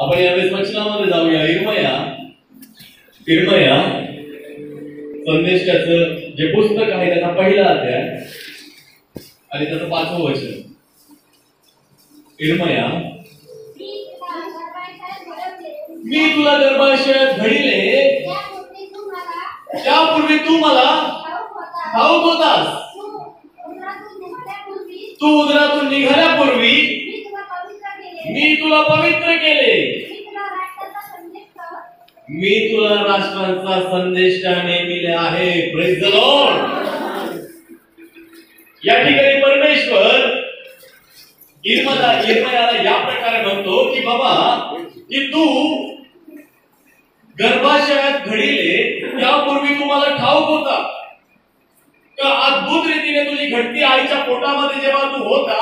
आपण यावेळेस वचनामध्ये जाऊया. इर्मया संदेशाचं जे पुस्तक आहे त्याचा पहिला अध्याय आणि त्याचं 5वं वचन. इर्मया, मी तुला गर्भाशयात घडिले त्यापूर्वी तू मला ठाऊक होतास. तू उदरातून निघाल्यापूर्वी मी तुला पवित्र केले. मी तुला राष्ट्रांचा संदेश नेमिले आहे. Praise the Lord. या ठिकाणी परमेश्वर इर्मयाला या प्रकारे म्हणतो की बाबा, की तू गर्भाशयात घडिले त्यापूर्वी तुम्हाला ठाऊक होता का अद्भुत रीतीने तुझी घडती आईच्या पोटामध्ये जेव्हा तू होता,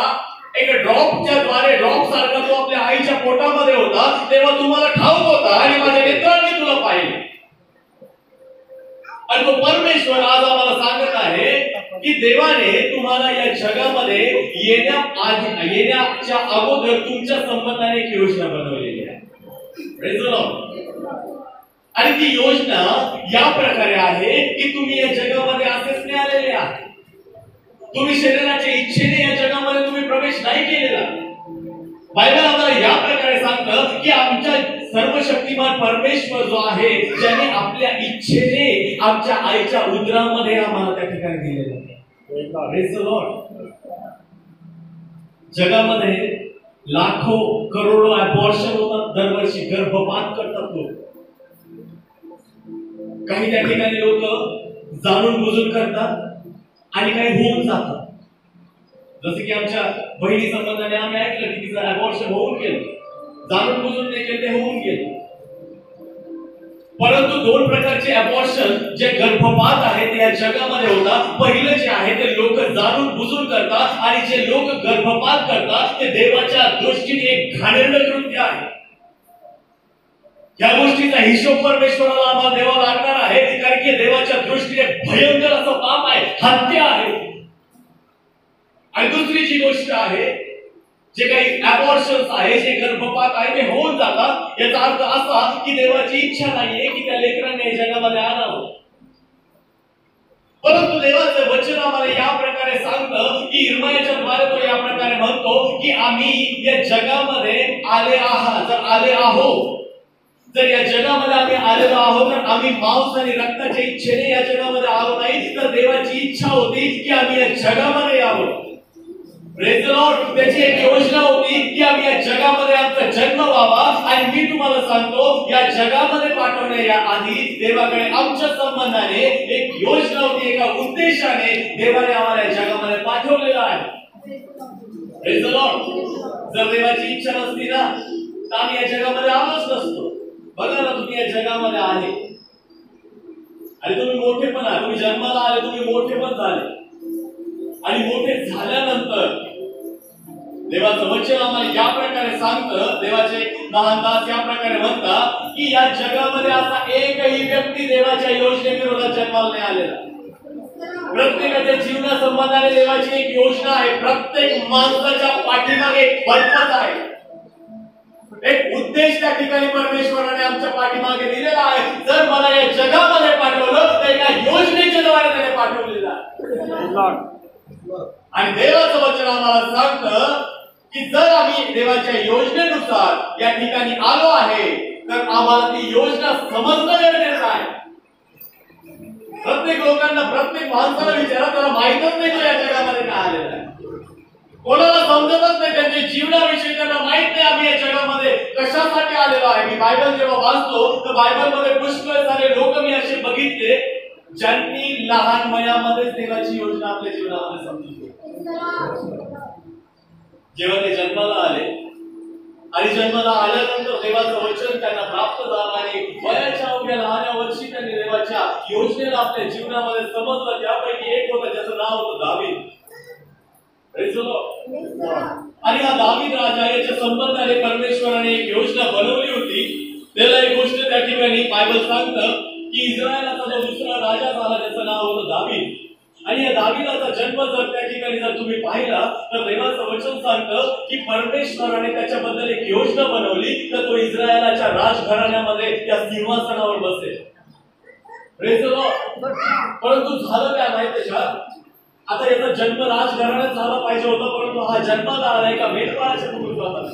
एक ड्रॉपच्या द्वारे ड्रॉप सारखा तो आपल्या आईच्या पोटामध्ये होता, तेव्हा तुम्हाला ठाऊक होता आणि माझ्या नेत्रांनी तुला पाहिले. आणि तो परमेश्वर आज आम्हाला सांगत आहे की देवाने तुम्हाला या जगामध्ये येण्याच्या अगोदर तुमच्या संबंधाने एक योजना बनवलेली आहे. Praise the Lord. आणि ती योजना या प्रकारे आहे की तुम्ही या जगामध्ये असेच नाही आलेले आहात. तुम्ही शरीराच्या इच्छेने या जगामध्ये तुम्ही प्रवेश नाही केलेला. बायबल आम्हाला या प्रकारे सांगतं की आमच्या सर्वशक्तिमान परमेश्वर जो आहे, ज्याने आपल्या इच्छेने आमच्या आईच्या उदरामध्ये आम्हाला त्या ठिकाणी दिलेलं आहे. Praise the Lord. जगामध्ये लाखो करोडो अबॉर्शन होतात दरवर्षी, गर्भपात करतात लोक. काही त्या ठिकाणी लोक जाणून बुजून करतात आणि काही होऊन जातात. जसं की आमच्या बहिणी संबंधाने आम्ही ऐकलं की तिचं अबॉर्शन होऊन गेलं. जाणून बुजून नाही केलं, ते होऊन गेलं. परंतु दोन प्रकारचे अबॉर्शन जे गर्भपात आहेत या जगामध्ये होतात. पहिलं जे आहे ते लोक जाणून बुजून करतात आणि जे लोक गर्भपात करतात ते देवाच्या दृष्टीने एक घाणेरडं कृत्य आहे. या गोष्टीचा हिशोब परमेश्वराला आम्हाला द्यावा लागणार आहे, कारण की देवाच्या दृष्टीने भयंकर असं पाप आहे, हत्या आहे. आणि दुसरी जी गोष्ट आहे, जे काही अबॉर्शन्स आहे, जे गर्भपात आहे ते होऊन जातात. याचा अर्थ असा की देवाची इच्छा नाहीये की त्या लेकरांनी जगामध्ये आणावं. परंतु देवाचं वचन आम्हाला या प्रकारे सांगतं की इर्मयाच्या द्वारे तो या प्रकारे म्हणतो की आम्ही या जगामध्ये आले आहात. जर आले आहोत, जर या जगामध्ये आम्ही आलेलो आहोत, तर आम्ही मांस आणि रक्ताच्या इच्छेने या जगामध्ये आलो नाही, तर देवाची इच्छा होती की आम्ही या जगामध्ये यावं. Praise the Lord. त्याची एक योजना होती की आम्ही या जगामध्ये आमचा जन्म व्हावा. आणि मी तुम्हाला सांगतो, या जगामध्ये पाठवण्याच्या आधी देवाकडे आमच्या संबंधाने एक योजना होती, एका उद्देशाने देवाने आम्हाला या जगामध्ये पाठवलेलं आहे. Praise the Lord. जर देवाची इच्छा नसती ना, तर आम्ही या जगामध्ये आलोच नसतो. बघा ना, तुम्ही या जगामध्ये आले आणि तुम्ही मोठे पण आले, तुम्ही जन्माला आले, तुम्ही मोठे पण झाले. आणि मोठे झाल्यानंतर देवाचं वचन आम्हाला या प्रकारे सांगतं, देवाचे महान दास या प्रकारे म्हणतात की या जगामध्ये असा एकही व्यक्ती देवाच्या योजनेविरोधात जन्माला नाही आलेला. प्रत्येकाच्या जीवनासंबंधाने देवाची एक योजना आहे. प्रत्येक माणसाच्या पाठीमागे एक पर्पज आहे, एक उद्देश त्या ठिकाणी परमेश्वराने आमच्या पाठीमागे दिलेला आहे. जर मला या जगामध्ये पाठवलं तर एका योजनेच्या द्वारे त्याने पाठवलेलं आहे. आणि देवाचं वचन आम्हाला सांगतं की जर आम्ही देवाच्या योजनेनुसार या ठिकाणी आलो आहे, तर आम्हाला ती योजना समजणं गरजेचं आहे. प्रत्येक लोकांना, प्रत्येक माणसाला विचारा, त्याला माहीतच नाही तो या जगामध्ये काय आलेला आहे. कोणाला समजतच नाही, त्यांच्या जीवनाविषयी त्यांना माहित नाही आम्ही या जगामध्ये कशासाठी आलेलो आहे. मी बायबल जेव्हा वाचतो तर बायबलमध्ये पुष्कळ सारे लोक मी असे बघितले ज्यांनी लहान वयामध्ये देवाची योजना आपल्या जीवनामध्ये समजली. जेव्हा ते जन्माला आले आणि जन्माला आल्यानंतर देवाचं वचन त्यांना प्राप्त झालं आणि वयाच्या अवघ्या लहान्या वर्षी त्यांनी देवाच्या योजनेला आपल्या जीवनामध्ये समजलं. त्यापैकी एक होतं ज्याचं नाव होतं दावीद. आणि हा दावीद राजा याच्या संबंधाने परमेश्वराने एक योजना बनवली होती. त्याला एक गोष्ट त्या ठिकाणी बायबल सांगतं की इस्रायलाचा जो दुसरा राजा झाला ज्याचं नाव होतं दावीद. आणि या दावीदाचा जन्म जर त्या ठिकाणी जर तुम्ही पाहिला तर देवाचं वचन सांगतं की परमेश्वराने त्याच्याबद्दल एक योजना बनवली. तर तो इस्रायलाच्या राजघराण्यामध्ये त्या सिंहासनावर बसेल. Praise the Lord. परंतु झालं काय माहिती का, आता याचा जन्म राजघराण्यात झाला पाहिजे होता, परंतु हा जन्माला आला एका मेंढपाळाच्या कुटुंबात,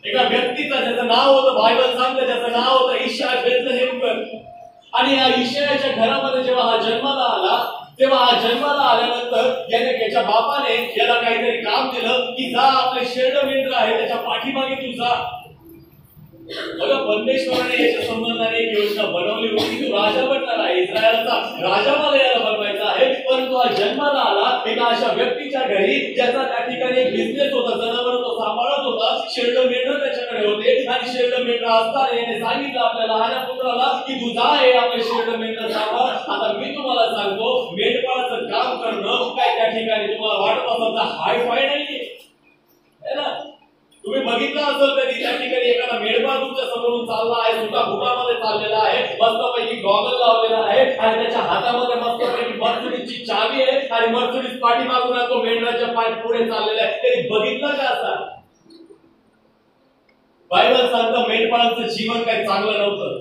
एका व्यक्तीचा ज्याचं नाव होतं, बायबल सांगते त्याचं नाव होतं इशा बेथलेहेमकर. आणि या इशायाच्या घरामध्ये जेव्हा हा जन्माला आला, तेव्हा हा जन्माला आल्यानंतर याच्या बापाने याला काहीतरी काम दिलं की जा आपले शेरड मेंढर आहे त्याच्या पाठीमागे तू जा. बघा, परमेश्वराने याच्या संबंधाने एक योजना बनवली होती, तू राजा बनणार आहे, इस्रायलचा राजा मला याला बनवायचा आहे. परंतु हा जन्माला आला एका अशा व्यक्तीच्या घरी ज्याचा त्या ठिकाणी एक बिझनेस होता, जनावर तो सांभाळत होता, शेरड मेंढर त्याच्याकडे होते. आणि शेरड मेंढर असताना याने सांगितलं आपल्या लहान पुत्राला की तू जा हे आपले शेरड मेंढर सांभाळ. आता मी तुम्हाला सांगतो, मेंढपाळाचं काम करणं काय त्या ठिकाणी तुम्हाला वाटत असेल तर हाय फाय नाहीये ना. तुम्ही बघितलं असेल कधी त्या ठिकाणी एखादा मेंढपाळ तुमच्या समोरून चालला आहे, सुद्धा बुटामध्ये चाललेला आहे, मस्तपैकी गॉगल लावलेला आहे आणि त्याच्या हातामध्ये मस्तपैकी मर्सिडीजची चावी आहे आणि मर्सिडीज पाठीमागून तो मेंढराच्या पाय पुढे चाललेला आहे. तरी बघितलं का असा? बायबल सांगतं मेंढपाळांचं जीवन काही चांगलं नव्हतं.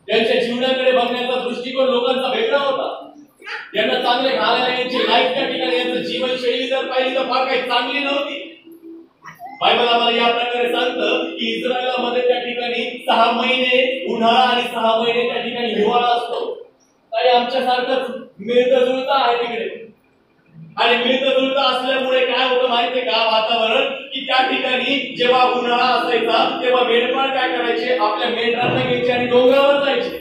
त्यांच्या जीवनाकडे बघण्याचा दृष्टिकोन लोकांचा वेगळा होता. त्यांना चांगले घालायला यांची लाईफ त्या ठिकाणी यांचं जीवनशैली जर पाहिली तर फार काही चांगली नव्हती. बायबल आम्हाला या प्रकारे सांगतं की इस्रायलामध्ये त्या ठिकाणी 6 महिने उन्हाळा आणि 6 महिने त्या ठिकाणी हिवाळा असतो. आणि आमच्यासारखंच मिळतं जुळतं आहे तिकडे. आणि मिळतं जुळतं असल्यामुळे काय होतं माहितीये का, वातावरण की त्या ठिकाणी जेव्हा उन्हाळा असायचा तेव्हा मेंढपाळ काय करायचे, आपल्या मेंढरांना घ्यायचे आणि डोंगरावर जायचे.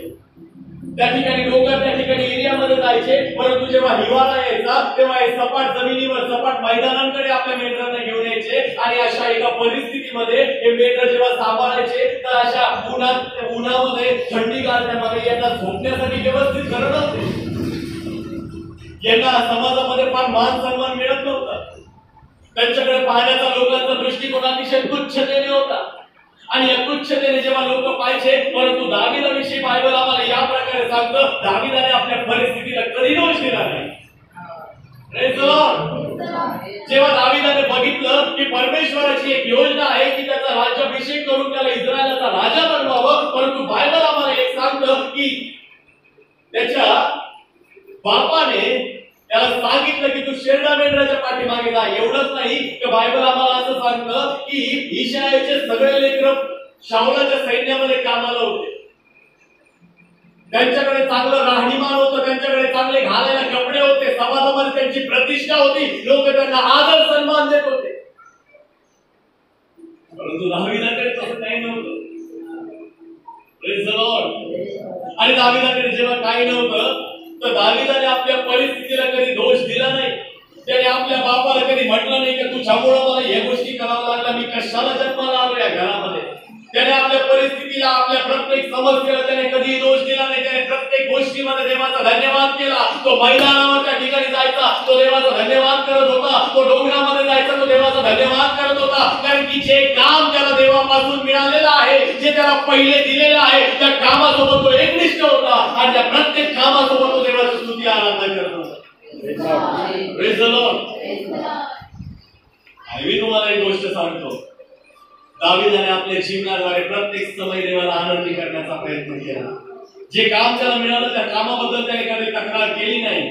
त्या ठिकाणी डोंगर त्या ठिकाणी एरियामध्ये जायचे. परंतु जेव्हा हिवाळा यायचा तेव्हा हे सपाट जमिनीवर सपाट मैदानांकडे आपल्या मेंढरांना घेऊन यायचे. आणि अशा एका परिस्थितीमध्ये हे मेंढर जेव्हा सांभाळायचे तर अशा उन्हामध्ये थंडी गारठ्यामध्ये यांना झोपण्यासाठी व्यवस्थित घर नव्हते. यांना समाजामध्ये फार मान सन्मान मिळत नव्हता. त्यांच्याकडे पाहण्याचा लोकांचा दृष्टिकोन अतिशय तुच्छतेने होता. आणि या तुच्छतेने जेव्हा लोक पाहिजे, परंतु दावीदाविषयी बायबल आम्हाला या प्रकारे सांगतं, दावीदाने आपल्या परिस्थितीला कधी दोष दिला नाही. Praise the Lord. जेव्हा दावीदाने बघितलं की परमेश्वराची एक योजना आहे की त्याचा राज्याभिषेक करून त्याला इस्रायलाचा राजा बनवावं, परंतु बायबल आम्हाला एक सांगतं की त्याच्या बापाने त्याला सांगितलं की तू शेरडा मेंढराच्या पाठीमागे जा. एवढंच नाही की बायबल आम्हाला असं सांगतं की इशायाचे सगळे लेकरं शाऊलाच्या सैन्यामध्ये कामाला होते. त्यांच्याकडे चांगलं राहणीमान होतं, त्यांच्याकडे चांगले घालायला कपडे होते, समाजामध्ये त्यांची प्रतिष्ठा होती, लोक त्यांना आदर सन्मान देत होते. परंतु दावीदाकडे तसं काही नव्हतं. Praise the Lord. आणि दावीदाकडे जेव्हा काही नव्हतं तर दावीदाने आपल्या परिस्थितीला कधी दोष दिला नाही. त्याने आपल्या बापाला कधी म्हटलं नाही की तुझ्यामुळे मला या गोष्टी कराव्या लागल्या, मी कशाला जन्माला आलो या घरामध्ये. त्याने आपल्या परिस्थितीला, आपल्या प्रत्येक समस्येला त्याने कधी दोष दिला नाही. त्याने प्रत्येक गोष्टीमध्ये देवाचा धन्यवाद केला. तो मैदानावर त्या ठिकाणी जायचा, तो देवाचा धन्यवाद करत होता. तो डोंगरामध्ये जायचा, तो देवाचा धन्यवाद करत होता. कारण की जे काम त्याला देवापासून मिळालेलं आहे, जे त्याला पहिले दिलेलं आहे, त्या कामासोबत तो एकनिष्ठ होता आणि त्या प्रत्येक कामासोबत तो देवाची स्तुती आराधना करत होता. Praise the Lord. आणि मी तुम्हाला एक गोष्ट सांगतो, दावीदाने आपल्या जीवनाद्वारे प्रत्येक समय देवाला आनंदी करण्याचा प्रयत्न केला. जे काम त्याला मिळालं त्या कामाबद्दल त्याने कधी तक्रार केली नाही.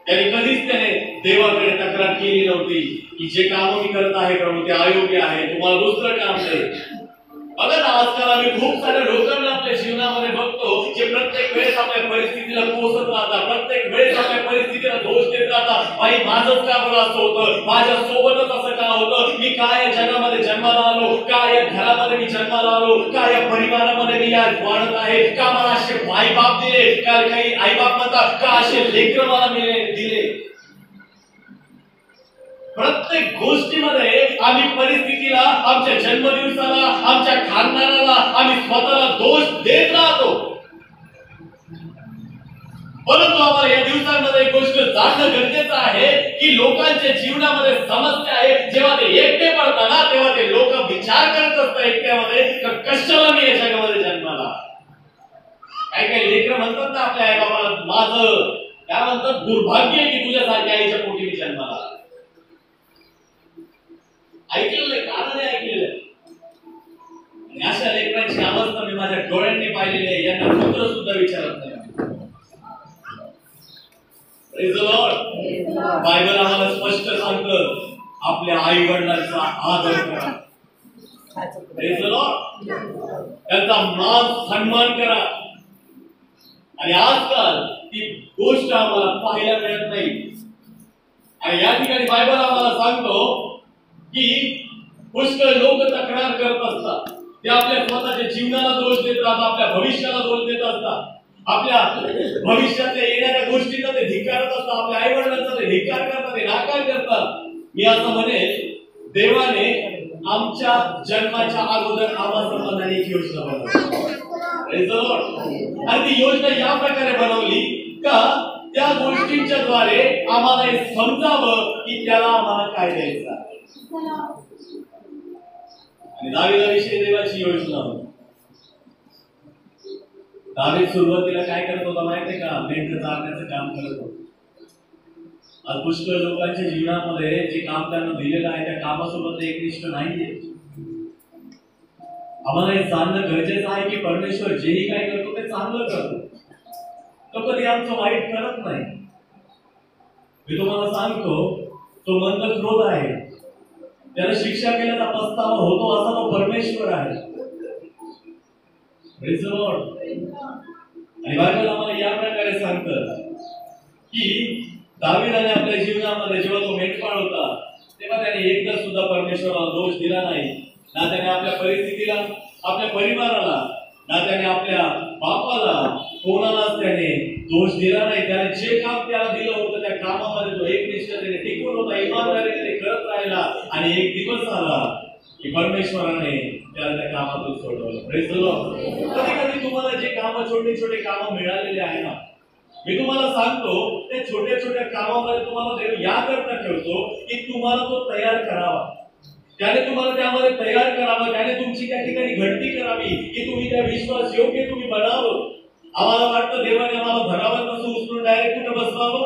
त्याने देवाकडे तक्रार केली नव्हती की जे काम मी करत आहे प्रभू ते अयोग्य आहे, तुम्हाला दुसरं काम दे. बघा ना, आजकाल आम्ही खूप साऱ्या लोकांना आपल्या जीवनामध्ये बघतो जे प्रत्येक वेळेस आपल्या परिस्थितीला कोसत राहतात, प्रत्येक वेळेस आपल्या परिस्थितीला दोष देत राहतात. भाई माझंच का बरं असं होतं, माझ्या सोबतच असं का होतं, मी काय या जगामध्ये जन्माला आलो, का या घरामध्ये मी जन्माला आलो, का या परिवारामध्ये मी आज वाढत आहे, का मला असे आई बाप दिले, का काही आई बाप म्हणतात का असे लेकरं मला दिले. प्रत्येक गोष्टीमध्ये आम्ही परिस्थितीला, आमच्या जन्मदिवसाला, आमच्या खानदानाला आम्ही स्वतःला दोष देत राहतो. परंतु आम्हाला या दिवसांमध्ये एक गोष्ट जाणणं गरजेचं आहे की लोकांच्या जीवनामध्ये समस्या आहे. जेव्हा ते एकटे पडतात ना तेव्हा ते लोक विचार करत असतात एकट्यामध्ये कशाला मी या जगामध्ये जन्माला. काही लेकरं म्हणतात ना आपल्या आई बाबाला, माझं काय म्हणतात दुर्भाग्य आहे की तुझ्यासारख्या आईच्या पोटी मी जन्माला. ऐकलेलं नाही, कानाने ऐकलेलं. राहिलेले आहे, यांना पुत्र सुद्धा विचारत नाही. Praise the Lord. बायबल आम्हाला स्पष्ट सांगतं आपल्या आई वडिलांचा आदर करा. Praise the Lord. त्यांचा मान सन्मान करा. आणि आजकाल ती गोष्ट आम्हाला पाहायला मिळत नाही. आणि या ठिकाणी बायबल आम्हाला सांगतो की पुष्कळ लोक तक्रार करत असतात. ते आपल्या स्वतःच्या जीवनाला दोष देत राहतात, आपल्या भविष्याला दोष देत असतात, आपल्या भविष्यातल्या येणाऱ्या गोष्टींना ते धिक्कारत असतात, आपल्या आई वडिलांचा ते धिक्कार करतात, ते नाकार करतात. मी असं म्हणेन, देवाने आमच्या जन्माच्या अगोदर आम्हासंबंधाने एक योजना बनवली. Praise the Lord. आणि ती योजना या प्रकारे बनवली का त्या गोष्टींच्या द्वारे आम्हाला हे समजावं की त्याला आम्हाला काय द्यायचं आहे. आणि दावीदाविषयी देवाची योजना होती. दावीद सुरुवातीला काय करत होता माहितीये का? मेंढर चारण्याचं काम करत होता. आज पुष्कळ लोकांच्या जीवनामध्ये जे काम त्यांना दिलेलं आहे त्या कामासोबत एकनिष्ठ नाहीये. आम्हाला हे जाणणं गरजेचं आहे की परमेश्वर जेही काय करतो ते चांगलं करतो. तो कधी आमचं वाईट करत नाही. मी तुम्हाला सांगतो, तो मंद क्रोध आहे, त्याला शिक्षा केल्याचा पस्तावा होतो असा तो परमेश्वर आहे. Praise the Lord. आणि बायबल आम्हाला या प्रकारे सांगतं की दावीदाने आपल्या जीवनामध्ये जेव्हा तो मेंढपाळ होता तेव्हा त्याने एकदा सुद्धा परमेश्वराला दोष दिला नाही. ना त्याने आपल्या परिस्थितीला, आपल्या परिवाराला, ना त्याने आपल्या बापाला, कोणालाच त्याने दोष दिला नाही. त्याने जे काम त्याला दिलं होतं त्या कामामध्ये तो एकनिष्ठतेने टिकून होता, इमानदारीने करत राहिला. आणि एक दिवस आला की परमेश्वराने त्याला त्या कामातून सोडवलं. Praise the Lord. कधी कधी तुम्हाला जे काम, छोटे छोटे काम मिळालेले आहे ना, मी तुम्हाला सांगतो त्या छोट्या छोट्या कामामध्ये तुम्हाला देव याकरता ठेवतो की तुम्हाला तो तयार करावा, त्याने तुम्हाला त्यामध्ये तयार करावं, त्याने तुमची त्या ठिकाणी घडती करावी की तुम्ही त्या विश्वास योग्य तुम्ही बनावं. आम्हाला वाटतं देवाने आम्हाला धरावं तसं उचलून डायरेक्ट कुठं बसवावं?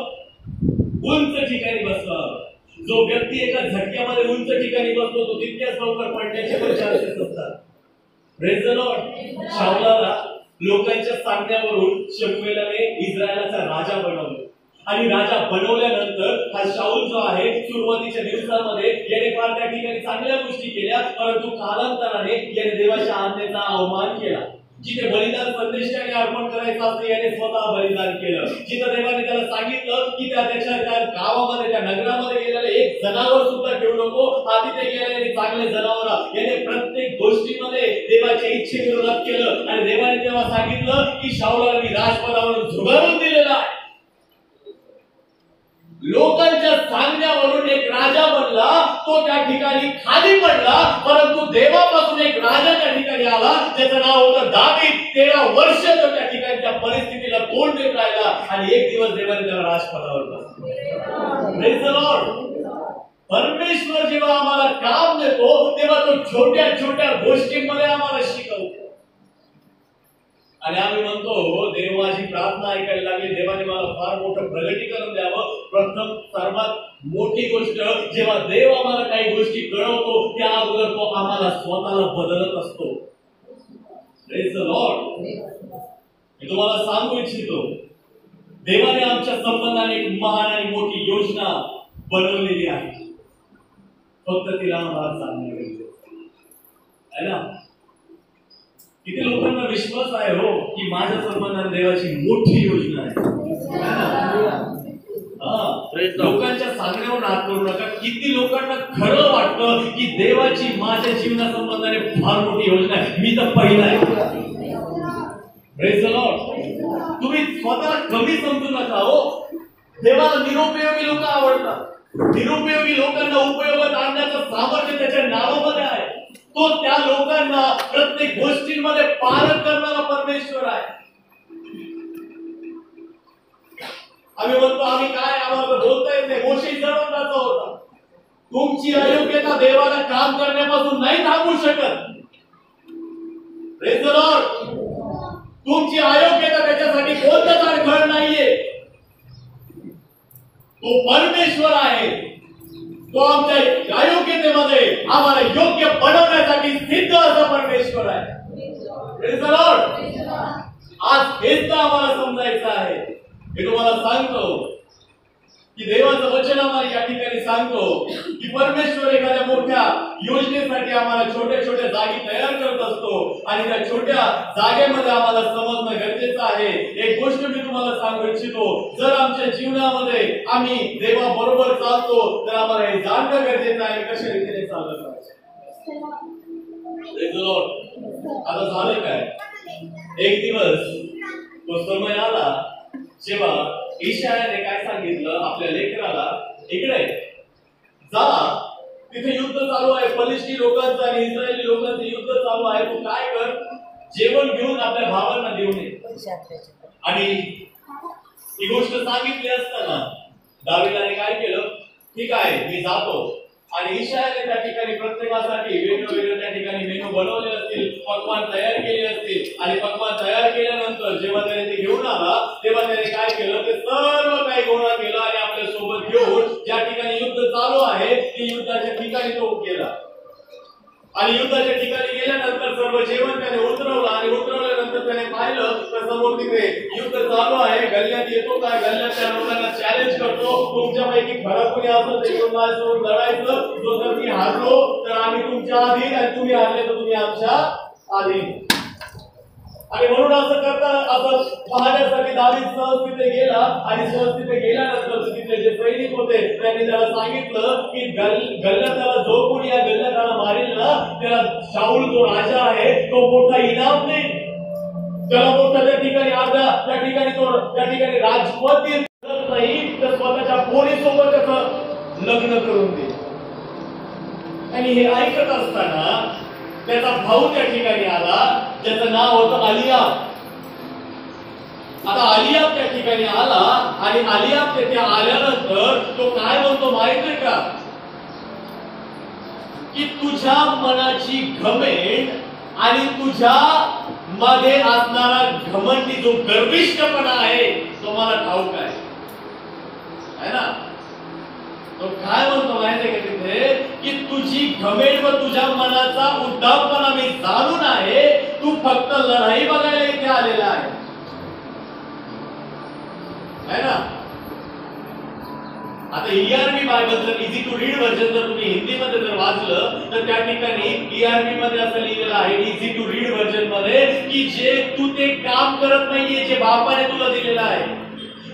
उंच ठिकाणी बसवावं. जो व्यक्ती एका झटक्यामध्ये उंच ठिकाणी बसतो तो तितक्याच लवकर पडण्याचे पण चान्सेस असतात. Praise the Lord. शाऊलाला लोकांच्या सांगण्यावरून शमूएलाने इस्रायलाचा राजा बनवलं. आणि राजा बनवल्यानंतर हा शाऊल जो आहे सुरुवातीच्या दिवसांमध्ये याने फार त्या ठिकाणी चांगल्या गोष्टी केल्या, परंतु कालांतराने याने देवाच्या आज्ञेचा अवमान केला. जिथे बलिदान संदेशाने अर्पण करायचं असतं याने स्वतः बलिदान केलं. जिथे देवाने त्याला सांगितलं की त्याच्या गावामध्ये, त्या नगरामध्ये गेलेलं एक जनावर सुद्धा ठेवू नको, आधी ते गेलेले चांगले जनावर याने प्रत्येक गोष्टीमध्ये देवाच्या इच्छेविरोधात केलं. आणि देवाने तेव्हा सांगितलं की शाऊलाला मी राजपदावरून झुगारून दिलेला आहे. लोकांच्या सांगण्यावरून एक राजा बनला, तो त्या ठिकाणी खाली पडला, परंतु देवापासून एक राजा त्या ठिकाणी आला ज्याचं नाव होतं दावीद. 13 वर्ष तो त्या ठिकाणी त्या परिस्थितीला तोंड देत राहिला आणि एक दिवस देवाने त्याला राजपदावर बसवलं. Praise the Lord. परमेश्वर जेव्हा आम्हाला काम देतो तेव्हा तो छोट्या छोट्या गोष्टींमध्ये आम्हाला शिकवतो. आणि आम्ही म्हणतो देव माझी प्रार्थना ऐकायला लागली, देवाने मला फार मोठं प्रगतीकरण द्यावं. प्रथम सर्वात मोठी गोष्ट, जेव्हा देव आम्हाला काही गोष्टी कळवतो त्या अगोदर तो आम्हाला स्वतःला बदलत असतो. Praise the Lord. मी तुम्हाला सांगू इच्छितो, देवाने आमच्या संबंधाने एक महान आणि मोठी योजना बनवलेली आहे. फक्त तिला आम्हाला सांगणं गरजेचं आहे ना. किती लोकांना विश्वास आहे हो की माझ्या संबंधाने देवाची मोठी योजना आहे. लोकांच्या सांगण्यावर हात करू नका. किती लोकांना खरं वाटतं की देवाची माझ्या जीवना संबंधाने फार मोठी योजना आहे. मी तर पहिला आहे. Praise the Lord. तुम्ही स्वतःला कमी समजू नका हो. देवाला निरुपयोगी लोक आवडतात. निरुपयोगी लोकांना उपयोगात आणण्याचं सामर्थ्य त्याच्या नावामध्ये आहे. तो त्या लोकांना प्रत्येक गोष्टींमध्ये पालन करणारा परमेश्वर आहे. आम्ही म्हणतो आम्ही काय, आम्हाला बोलता येत नाही. मोशे सर्वांचा होता. तुमची अयोग्यता देवाला काम करण्यापासून नाही थांबू शकत. Praise the Lord. तुमची अयोग्यता त्याच्यासाठी कोणतंच अडखळ नाहीये. तो परमेश्वर आहे. तो आमच्या अयोग्यतेमध्ये आम्हाला योग्य बनवण्यासाठी सिद्ध असा परमेश्वर आहे. Praise the Lord. आज हेच तर आम्हाला समजायचं आहे. मी तुम्हाला सांगतो की देवाचं वचन आम्हाला या ठिकाणी सांगतो की परमेश्वर एखाद्या मोठ्या योजनेसाठी आम्हाला छोट्या छोट्या जागी तयार करत असतो आणि त्या छोट्या जागेमध्ये आम्हाला समजणं गरजेचं आहे. एक गोष्ट मी तुम्हाला सांगू इच्छितो, जर आमच्या जीवनामध्ये आम्ही देवाबरोबर चालतो तर आम्हाला हे जाणणं गरजेचं आहे कशा रीतीने चालत आहे. आता झालं काय, एक दिवस तो समय आला जेव्हा ईशायाने काय सांगितलं आपल्या लेकराला, इकडे जा, तिथे युद्ध चालू आहे, फलिस्ती लोकांचं आणि इस्रायली लोकांचं युद्ध चालू आहे, तू काय कर, जेवण घेऊन आपल्या भावांना देऊन ये. आणि ही गोष्ट सांगितली असताना दावीदाने काय केलं, ठीक आहे मी जातो. आणि ईशायाने त्या ठिकाणी प्रत्येकासाठी वेगवेगळे त्या ठिकाणी मेनू बनवले असतील, पक्वान तयार केले असतील. आणि पक्वान तयार केल्यानंतर जेव्हा त्याने ते घेऊन आला तेव्हा त्याने काय केलं, ते सर्व काही गोळा केलं आणि आपल्या सोबत घेऊन ज्या ठिकाणी युद्ध चालू आहे ते युद्धाच्या ठिकाणी तो गेला. आणि युद्धाच्या ठिकाणी गेल्यानंतर सर्व जेवण त्याने उतरवलं आणि उतरवल्यानंतर त्याने पाहिलं तर समोर तिथे युद्ध चालू आहे. गल्ल्यात येतो काय, गल्ल्यात त्या लोकांना चॅलेंज करतो, तुमच्यापैकी खरं कोणी असं ते घेऊन माझ्यासोबत लढायचं, जो जर मी हारलो तर आम्ही तुमच्या अधीन आणि तुम्ही हारले तर तुम्ही आमच्या अधीन. आणि म्हणून असं करता असं पाहण्यासाठी दावीद सहज तिथे गेला आणि सहज तिथे गेल्यानंतर तिथे जे सैनिक होते त्यांनी त्याला सांगितलं की गल्ल्याताला जो कोणी या गल्ल्याताला मारेल ना त्याला शाऊल जो राजा आहे तो मोठा इनाम देईल, त्याला मोठा त्या ठिकाणी अर्धा त्या ठिकाणी राजपद देईल नाही तर स्वतःच्या पोरीसोबत त्याचं लग्न करून देईल. आणि हे ऐकत असताना त्याचा भाऊ त्या ठिकाणी आला ज्याचं नाव होतं अलियाब. आता अलियाब त्या ठिकाणी आला आणि अलियाब तेथे आल्यानंतर तो काय म्हणतो माहितीये का, की तुझ्या मनाची घमेंड आणि तुझ्या मध्ये असणारा घमंडी जो गर्विष्ठपणा आहे तो मला ठाऊक आहे ना. तो काय म्हणतो माहितीये का तिथे, की तुझी घमेंड व तुझ्या मनाचा उद्दामपणा मी जाणून आहे, तू फक्त लढाई बघायला इथे आलेला आहे ना. आता ERV बायबल जर इझी टू रीड व्हर्जन जर तुम्ही हिंदीमध्ये जर वाचलं तर त्या ठिकाणी ERV मध्ये असं लिहिलेलं आहे इझी टू रीड व्हर्जन मध्ये, की जे तू ते काम करत नाहीये जे बापाने तुला दिलेलं आहे.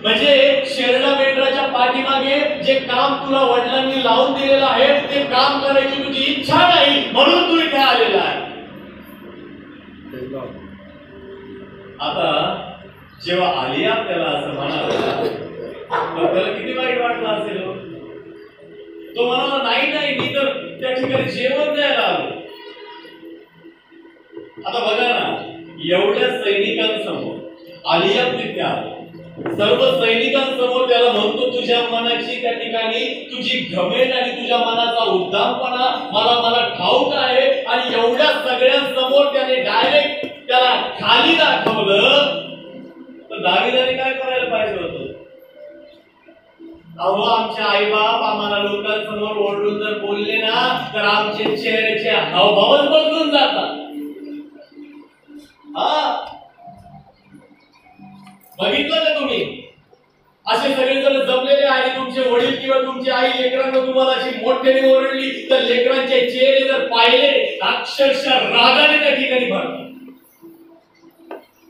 म्हणजे शेरडा मेंढराच्या पाठीमागे जे काम तुला वडिलांनी लावून दिलेलं आहे ते काम करायची तुझी इच्छा नाही म्हणून तू इथे आलेला आहे. आता जेव्हा अलियाब त्याला असं म्हणाला तर त्याला किती वाईट वाटलं असेल. तो म्हणाला नाही मी तर त्या ठिकाणी जेवण द्यायला आलो. आता बघा ना, एवढ्या सैनिकांसमोर अलियाब तिथे आला, सर्व सैनिकांसमोर त्याला म्हणतो तुझ्या मनाची त्या ठिकाणी तुझी घमेंड आणि तुझ्या मनाचा उद्दामपणा मला ठाऊक आहे. आणि एवढ्या सगळ्यांसमोर त्याने डायरेक्ट त्याला खाली दाखवलं तर दावीदाने काय करायला पाहिजे होतं. अहो आमचे आईबाप आम्हाला लोकांसमोर ओरडून जर बोलले ना तर आमचे चेहऱ्याचे हावभावच बदलून जातात. बघितलं ना तुम्ही, असे सगळेजण जमलेले आहे, तुमचे वडील किंवा तुमची आई लेकरांना तुम्हाला अशी मोठ्याने ओरडली तर लेकरांचे चेहरे जर पाहिले अक्षरशः रागाने त्या ठिकाणी भरतात.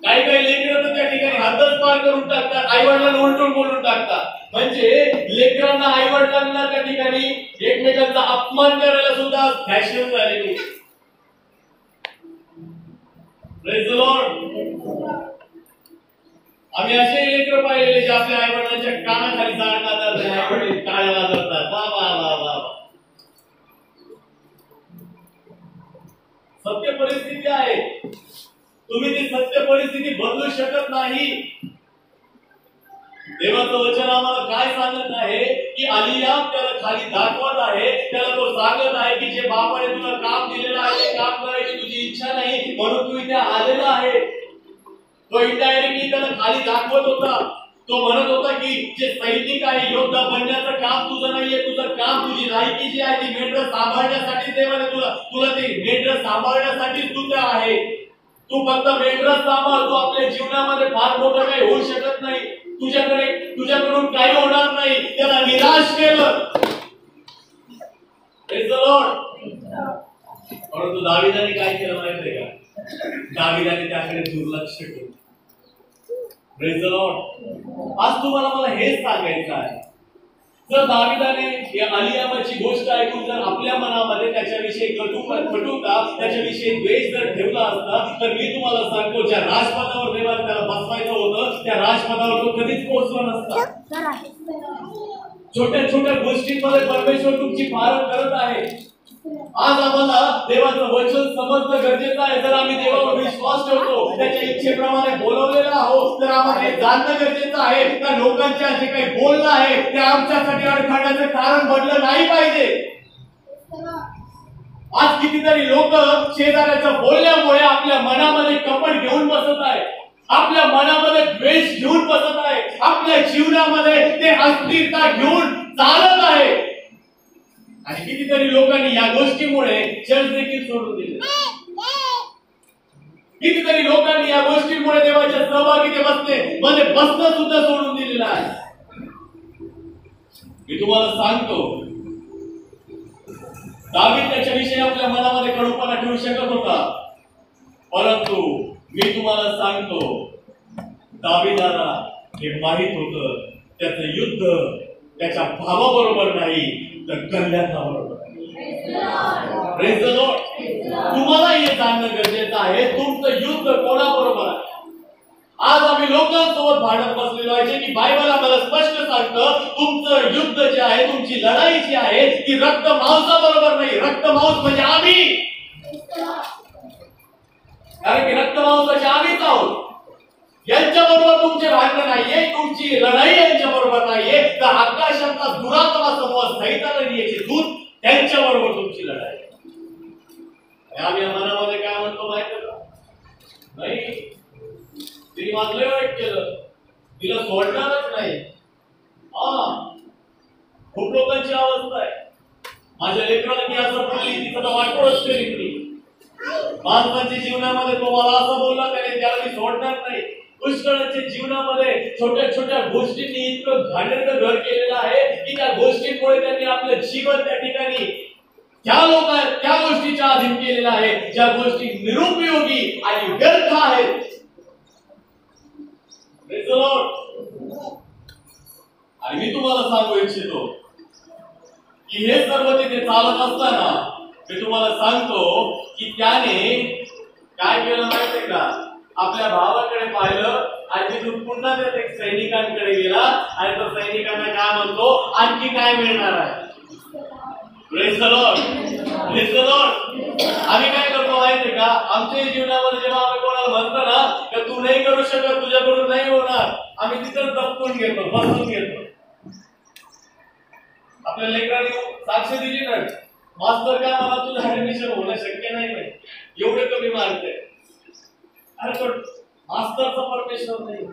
काही लेकरं तर त्या ठिकाणी हातच पार करून टाकतात, आई वडिलांना उलटून बोलून टाकतात. म्हणजे लेकरांना आई वडिलांना त्या ठिकाणी एकमेकांचा अपमान करायला सुद्धा फॅशन झालेली. Praise the Lord. आम्ही असे लेकर पाहिलेले जे आपल्या आई वडिलांच्या कानाखाली जाळ घालतात, आई वडील टाळ्या वाजवतात. वा वा वा वा. सत्य परिस्थिती आहे, तुम्ही ती सत्य परिस्थिती बदलू शकत नाही. देवाचं वचन आम्हाला काय सांगत आहे की अलियाब त्याला खाली दाखवत आहे, त्याला तो सांगत आहे की जे बापाने तुला काम दिलेलं आहे ते काम करायची तुझी इच्छा नाही म्हणून तू इथे आलेला आहे. तो इनडायरेक्टली त्याला खाली दाखवत होता. तो म्हणत होता की जे सैनिक आहे योद्धा बनण्याचं काम तुझं नाहीये, तुझं काम तुझी लायकी जी आहे ती मेंढरं सांभाळण्यासाठी देवाने तुला ते मेंढरं सांभाळण्यासाठी तू त्या आहे. तू फक्त मेंढरच सांभाळ, तू आपल्या जीवनामध्ये फार मोठं काही होऊ शकत नाही, तुझ्याकडून काही होणार नाही. त्याला निराश केलं. Praise the Lord. परंतु दावीदाने काय केलं माहितीये का? दावीदाने त्याकडे दुर्लक्ष केलं. Praise the Lord. आज तुम्हाला मला हेच सांगायचं आहे, जर दावीदाने या अलियामाची गोष्ट ऐकून जर आपल्या मनामध्ये त्याच्याविषयी कटुता, त्याच्याविषयी द्वेष जर ठेवला असता, तर मी तुम्हाला सांगतो, ज्या राजपदावर देवाने त्याला बसवायचं होतं, त्या राजपदावर तो कधीच पोहोचला नसता. छोट्या छोट्या गोष्टींमध्ये परमेश्वर तुमची फारक करत आहे. आज आम्हाला देवाचं वचन समजणं गरजेचं आहे. जर आम्ही देवावर विश्वास ठेवतो, त्याच्या इच्छेप्रमाणे बोलवलेला आहोत, तर आम्हाला हे जाणणं गरजेचं आहे का लोकांच्या जे काही बोलणं आहे ते आमच्यासाठी अडखळण्याचं कारण बनलं नाही पाहिजे. आज कितीतरी लोक शेजाऱ्याच्या बोलण्यामुळे आपल्या मनामध्ये कपट घेऊन बसत आहे, आपल्या मनामध्ये द्वेष घेऊन बसत आहे, आपल्या जीवनामध्ये ते अस्थिरता घेऊन चालत आहे. आणि कितीतरी लोकांनी या गोष्टीमुळे चर्च देखील सोडून दिले. कितीतरी लोकांनी या गोष्टीमुळे देवाच्या सहभागी मध्ये बसणं सुद्धा सोडून दिलेलं आहे. मी तुम्हाला सांगतो, दावीद त्याच्याविषयी आपल्या मनामध्ये कडूपणा ठेवू शकत होता, परंतु मी तुम्हाला सांगतो, दावीदाला हे माहित होतं, त्याचं युद्ध त्याच्या भावाबरोबर नाही तर कल्याणाबरोबर. Praise the Lord. तुम्हाला हे जाणणं गरजेचं आहे, तुमचं युद्ध कोणाबरोबर आहे. आज आम्ही लोकांसोबत भांडत बसलेलो आहे, की बायबल आम्हाला स्पष्ट सांगतं, तुमचं युद्ध जे आहे, तुमची लढाई जी आहे, ती रक्त मांसाबरोबर नाही. रक्त मांस म्हणजे आम्ही, कारण की रक्त मांसाचे आम्हीच आहोत. यांच्याबरोबर तुमचे भांडण नाहीये, तुमची लढाई यांच्याबरोबर नाहीये, तर आकाशातला दुरात्मा समूह सैतान याचे दूत, त्यांच्याबरोबर तुमची लढाई. आम्ही मनामध्ये काय म्हणतो माहिती का? नाही, तिने माझं वाईट केलं, तिला सोडणारच नाही. खूप लोकांची अवस्था आहे. माझ्या लेकराला मी असं बोलली, तिचं वाटोळच केली मी. माणसाच्या जीवनामध्ये तो मला असं बोलला त्याने, त्याला मी सोडणार नाही. पुष्कळाच्या जीवनामध्ये छोट्या छोट्या गोष्टींनी इतकं घाणेरडं घर केलेलं आहे की त्या गोष्टींमुळे त्यांनी आपलं जीवन त्या ठिकाणी त्या गोष्टीच्या अधीन केलेलं आहे, ज्या गोष्टी निरुपयोगी आणि व्यर्थ आहेत. आणि मी तुम्हाला सांगू इच्छितो की हे सर्व तिथे चालत असताना मी तुम्हाला सांगतो की त्याने काय केलं माहितीये का? आपल्या भावाकडे पाहिलं आणि तिथून पुन्हा त्या सैनिकांकडे गेला आणि तो सैनिकांना काय म्हणतो, आणखी काय मिळणार आहे. Praise the Lord. Praise the Lord. आम्ही काय करतो माहितीये का? आमच्या जीवनामध्ये जेव्हा आम्ही कोणाला म्हणतो ना की तू नाही करू शकत, तुझ्याकडून नाही होणार, आम्ही तिथं दबकून घेतो, बसून घेतो. आपल्या लेकरांनी साक्ष दिली ना, मास्तर काय मला तुझं ऍडमिशन होणं शक्य नाही, एवढे कमी मार्क आहे. अरे पण मास्तरचा परमेश्वर नाही,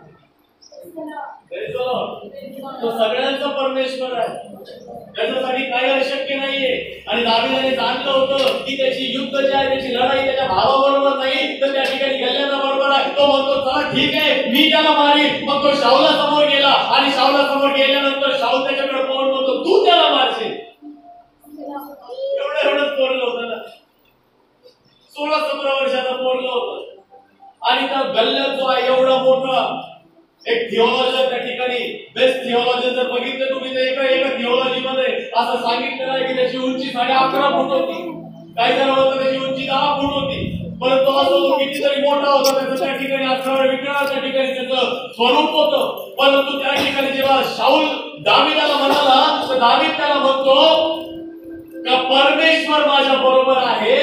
तो सगळ्यांचा परमेश्वर आहे, त्याच्यासाठी काही अशक्य नाहीये. आणि दावीदाने जाणलं होतं की त्याची युद्ध जे आहे, त्याची लढाई त्याच्या भावाबरोबर नाही तर त्या ठिकाणी गल्ल्याना बरोबर आहे. तो म्हणतो चला ठीक आहे, मी त्याला मारीन. मग तो शाऊला समोर गेला आणि शाऊला समोर गेल्यानंतर शाऊल त्याच्याकडे पाहून म्हणतो तू त्याला मारशील. एवढंच पोरलं होतं ना, 16-17 वर्षाचा पोरलं होतं. आणि त्या गल्ल्यात जो आहे एवढा मोठा एक थिओलॉजन, त्या ठिकाणी बेस्ट थिओलॉजन जर बघितलं तुम्ही तर एका थिओलॉजी मध्ये असं सांगितलेलं आहे की त्याची उंची 11.5 फूट होती, काही जण होतं त्याची उंची 10 फूट होती. परंतु असं तो कितीतरी मोठा होता, त्याचं त्या ठिकाणी अठरा विक्रा त्या ठिकाणी त्याचं स्वरूप होतं. परंतु त्या ठिकाणी जेव्हा शाऊल दावीदाला म्हणाला तर दावीद त्याला म्हणतो का परमेश्वर माझ्या बरोबर आहे.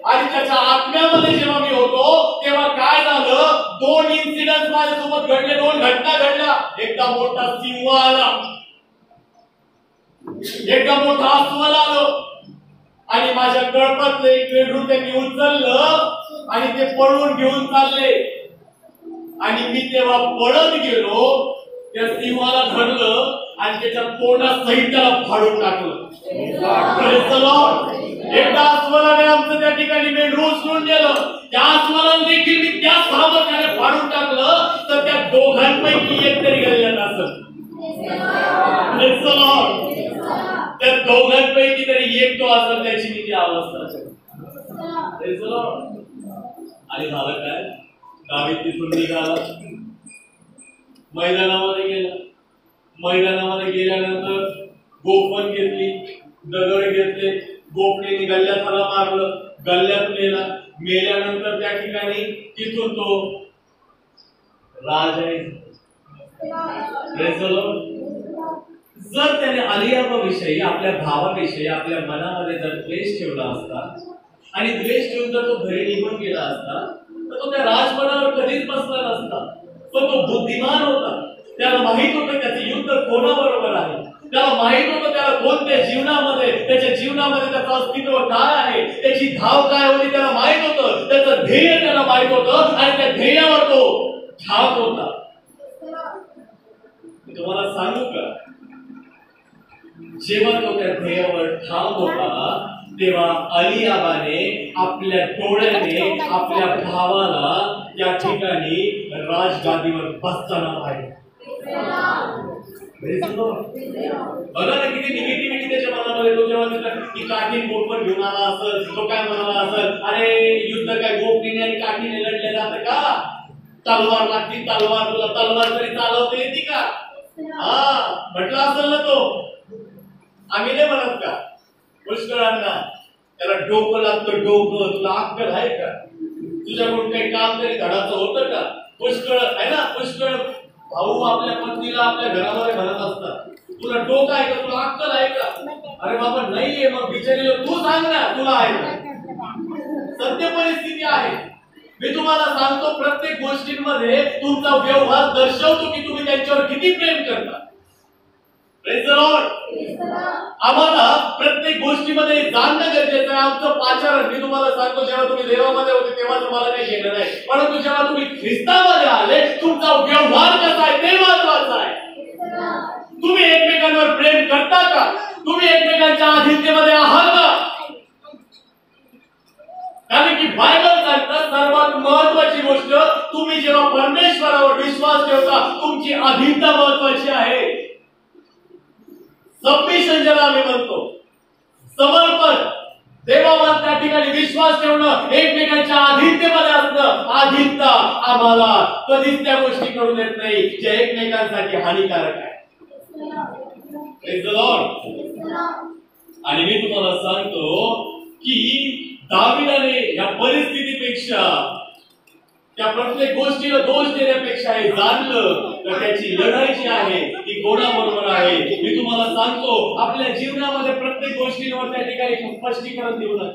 आणि त्याच्या आत्म्यामध्ये जेव्हा मी होतो तेव्हा काय झालं, 2 इन्सिडेंट माझ्यासोबत घडले, 2 घटना घडल्या. एकदा मोठा सिंह आला, एकदा मोठा अस्वल आलं आणि माझ्या कळपातलं एक वेडून त्यांनी उचललं आणि ते पळून घेऊन चालले. आणि मी तेव्हा पळत गेलो, त्या सिंहाला धरलं आणि त्याच्या तोंडासहित त्याला फाडून टाकलं. Praise the Lord. एकदा अस्वलाने आमचं त्या ठिकाणी मेंढरू उचलून गेलं, त्या अस्वलाने देखील मी त्या सामर्थ्याने फाडून टाकलं, तर त्या दोघांपैकी एक तरी गल्ल्यात असत. त्या दोघांपैकी तरी एक तो असेल, त्याची मी ती अवस्था. आणि झालं काय, दावीद तिथून निघाला, मैदानामध्ये गेला. मैदानामध्ये गेल्यानंतर गोफण घेतली, दगड घेतले, गोफणीने गल्ल्याला मारलं, गल्ल्यात मेला. मेल्यानंतर त्या ठिकाणी तिथून तो राज आहे. जर त्याने अलियाबाविषयी, आपल्या भावाविषयी आपल्या मनामध्ये जर द्वेष ठेवला असता आणि द्वेष ठेवून जर तो घरी निघून गेला असता, तर तो त्या राजपदावर कधीच बसला नसता. पण तो बुद्धिमान होता, त्याला माहित होतं त्याचं युद्ध कोणाबरोबर आहे, त्याला माहित होतं त्याला कोणत्या जीवनामध्ये, त्याच्या जीवनामध्ये त्याचं अस्तित्व काय आहे, त्याची धाव काय होती त्याला माहित होतं, त्याचं ध्येय त्याला माहित होतं आणि त्या ध्येयावर तो ठाम होता. मी तुम्हाला सांगू का, जेव्हा तो त्या ध्येयावर ठाम होता, तेव्हा अलियाबाने आपल्या डोळ्याने आपल्या भावाला या ठिकाणी राजगादीवर बसताना पाहिलं. बघा ना किती निगेटिव्हिटी त्याच्या मनामध्ये. तो जेव्हा ती काठी गोफण घेऊन आला असेल, तो काय म्हणाला असेल, अरे युद्ध काय गोफणीने आणि काठीने लढले जातं का, तलवार लागती, तलवार, तुला तलवार तरी चालवता येते का, हा म्हटलं असेल ना तो. आम्ही नाही म्हणत का पुष्कळांना, त्याला डोकं लागतं, डोकं, तुला अक्कल आहे का, तुझ्याकडून काही काम तरी धडाचं होतं का. पुष्कळ आहे ना, पुष्कळ भाऊ आपल्या पत्नीला आपल्या घरामध्ये म्हणत असतात, तुला डोकं आहे का, तुला अक्कल आहे का. अरे बाबा नाहीये, मग बिचारीला तू सांग ना तुला आहे का. सत्य परिस्थिती आहे. मी तुम्हाला सांगतो, प्रत्येक गोष्टींमध्ये तुमचा व्यवहार दर्शवतो की तुम्ही त्यांच्यावर किती प्रेम करता. Praise the Lord. आम्हाला प्रत्येक गोष्टीमध्ये जाणणं गरजेचं आहे. आमचं पाचारण, मी तुम्हाला सांगतो, जेव्हा तुम्ही देवामध्ये होते तेव्हा तुम्हाला काही घेणं नाही, परंतु जेव्हा तुम्ही ख्रिस्तामध्ये आले, तुमचा व्यवहार कसा आहे ते महत्वाचं आहे. तुम्ही एकमेकांवर प्रेम करता का, तुम्ही एकमेकांच्या अधीनतेमध्ये आहात का. कारण की बायबल सांगतं, सर्वात महत्वाची गोष्ट, तुम्ही जेव्हा परमेश्वरावर विश्वास ठेवता, तुमची अधीनता महत्वाची आहे. सबमिशन ज्याला आम्ही म्हणतो, समर्पण, देवावर त्या ठिकाणी विश्वास ठेवणं, एकमेकांच्या अधीनतेमध्ये असणं. अधीनता आम्हाला कधीच त्या गोष्टी करू देत नाही जे एकमेकांसाठी हानिकारक आहे. Praise the Lord. आणि मी तुम्हाला सांगतो की दाविदाने या परिस्थितीपेक्षा, त्या प्रत्येक गोष्टीला दोष देण्यापेक्षा हे जाणलं तर त्याची लढाई जी आहे ती कोणाबरोबर आहे. मी तुम्हाला सांगतो, आपल्या जीवनामध्ये प्रत्येक गोष्टीवर त्या ठिकाणी स्पष्टीकरण देऊ नका.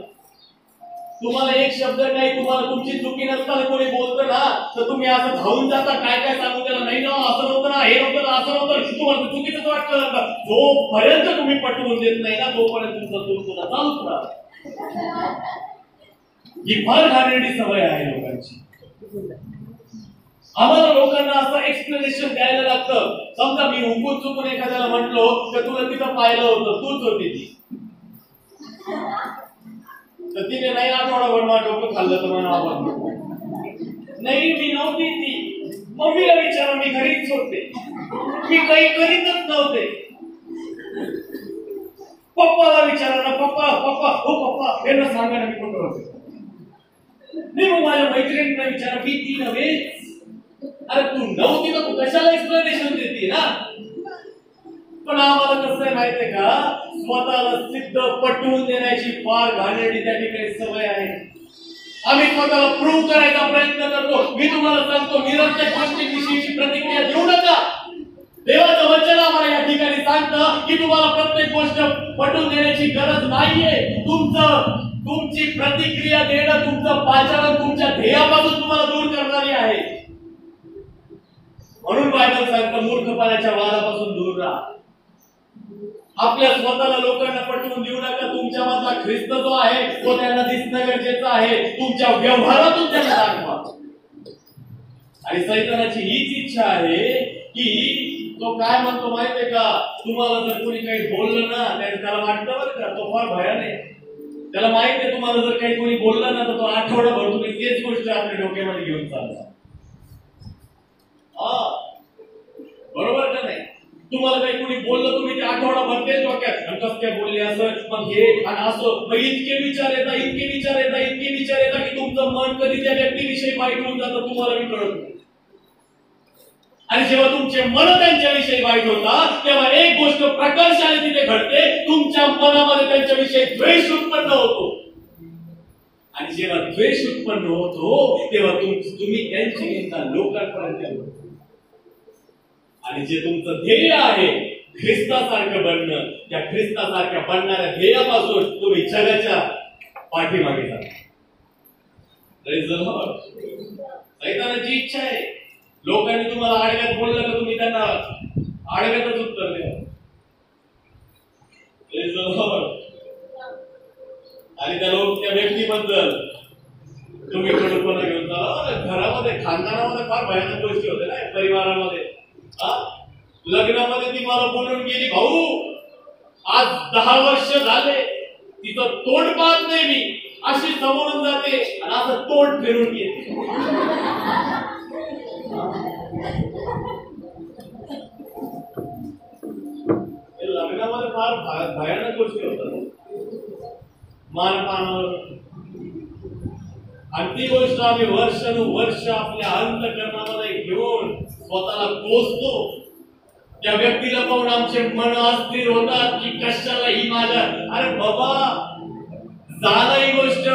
तुम्हाला एक शब्द काही, तुम्हाला तुमची चुकी नसताना कोणी बोलतं ना, तर तुम्ही असं धावून जाता, काय काय सांगू त्याला, नाही ना असं नव्हतं ना, हे नव्हतं ना, असं नव्हतं, तुम्हाला चुकीचंच वाटलं जातं. जोपर्यंत तुम्ही पटवून देत नाही ना, तोपर्यंत तुमचा चूक पुन्हा चालूच राहतो. ही फार घाणेरडी सवय आहे लोकांची. आम्हाला लोकांना असं एक्सप्लेनेशन द्यायला लागतं. समजा मी हुकून चुकून एखाद्याला म्हटलो तर तुला तिथं पाहिलं होतं, तूच होती ती, तर तिने नाही आठवडाभर माझं डोकं खाल्लं तर मला आवडलं नाही, मी नव्हती ती. मम्मीला विचारा, मी घरीच होते, मी काही करीतच नव्हते. पप्पाला विचारा ना, पप्पा पप्पा हो पप्पा यांना सांगा ना मी कुठं होते. नाही मग माझ्या मैत्रिणींना विचारा, मी ती नव्हे. अरे तू नव्हती तर तू कशाला एक्सप्लेनेशन देते ना. पण आम्हाला कसं आहे माहितीये का, स्वतःला सिद्ध पटवून देण्याची फार घाणेरडी त्या ठिकाणी सवय आहे. आम्ही स्वतःला प्रूव्ह करायचा प्रयत्न करतो. मी तुम्हाला सांगतो, निरर्थक गोष्टींविषयीची प्रतिक्रिया देऊ नका. देवाचं वचन आम्हाला या ठिकाणी सांगतं की तुम्हाला प्रत्येक गोष्ट पटवून देण्याची गरज नाहीये. तुमची प्रतिक्रिया देणं, तुमचं पाचारण तुमच्या ध्येयापासून तुम्हाला दूर करणारी आहे. म्हणून बायबल सांगतं, मूर्खपणाच्या वादापासून दूर राहा. आपल्या स्वतःला लोकांना पटवून देऊ नका. तुमच्या मधला ख्रिस्त जो आहे तो त्यांना दिसणं गरजेचं आहे. तुमच्या व्यवहारातून त्यांना दाखवा. आणि सैतानाची हीच इच्छा आहे की तो काय म्हणतो माहितीये का, तुम्हाला जर कोणी काही बोललं ना, त्याला वाटतं बरं का तो फार भयान आहे. त्याला माहित आहे तुम्हाला जर काही कोणी बोललं ना तर तो आठवडाभर तुम्ही तेच गोष्ट आपल्या डोक्यामध्ये घेऊन चालता. बरोबर का नाही? तुम्हाला काही कोणी बोललं तुम्ही ते आठवडाभर तेच डोक्यात कसं काय बोलले असं मग हे आणि असं मग इतके विचार येतात इतके विचार येतात इतके विचार येतात की तुमचं मन कधी त्या व्यक्तीविषयी वाईट होऊन जातं तुम्हाला मी कळत नाही. आणि जेव्हा तुमचे मन त्यांच्याविषयी वाईट होतात तेव्हा एक गोष्ट प्रकर्षाने तिथे घडते, तुमच्या मनामध्ये त्यांच्याविषयी द्वेष उत्पन्न होतो. आणि जेव्हा द्वेष उत्पन्न होतो तेव्हा तुम्ही त्यांची निंदा लोकांपर्यंत करता. आणि जे तुमचं ध्येय आहे ख्रिस्तासारखं बनणं, त्या ख्रिस्तासारख्या बनणाऱ्या ध्येयापासून तुम्ही जगाच्या पाठीमागे जाता. सैतानाची इच्छा आहे लोकांनी तुम्हाला आडव्यात बोललं का तुम्ही त्यांना आडव्यातच उत्तर द्या. आणि त्या व्यक्तीबद्दल तुम्ही कडकपणा घेऊन चाला. घरामध्ये खानदानामध्ये फार भयानक गोष्टी होते ना, परिवारामध्ये. लग्नामध्ये ती मला बोलून गेली, भाऊ आज 10 वर्ष झाले तिचं तोंड पाहत नाही मी, अशी समोरून जाते आणि असं तोंड फिरून येते. लग्नामध्ये फार भयानक गोष्टी होतात. मानपानावर आणि ती गोष्ट आम्ही वर्षानुवर्ष आपल्या अंतःकरणामध्ये घेऊन स्वतःला कोसतो. त्या व्यक्तीला पाहून आमचे मन अस्थिर होतात की कशाला ही माझ्या. अरे बाबा झालं ही गोष्ट,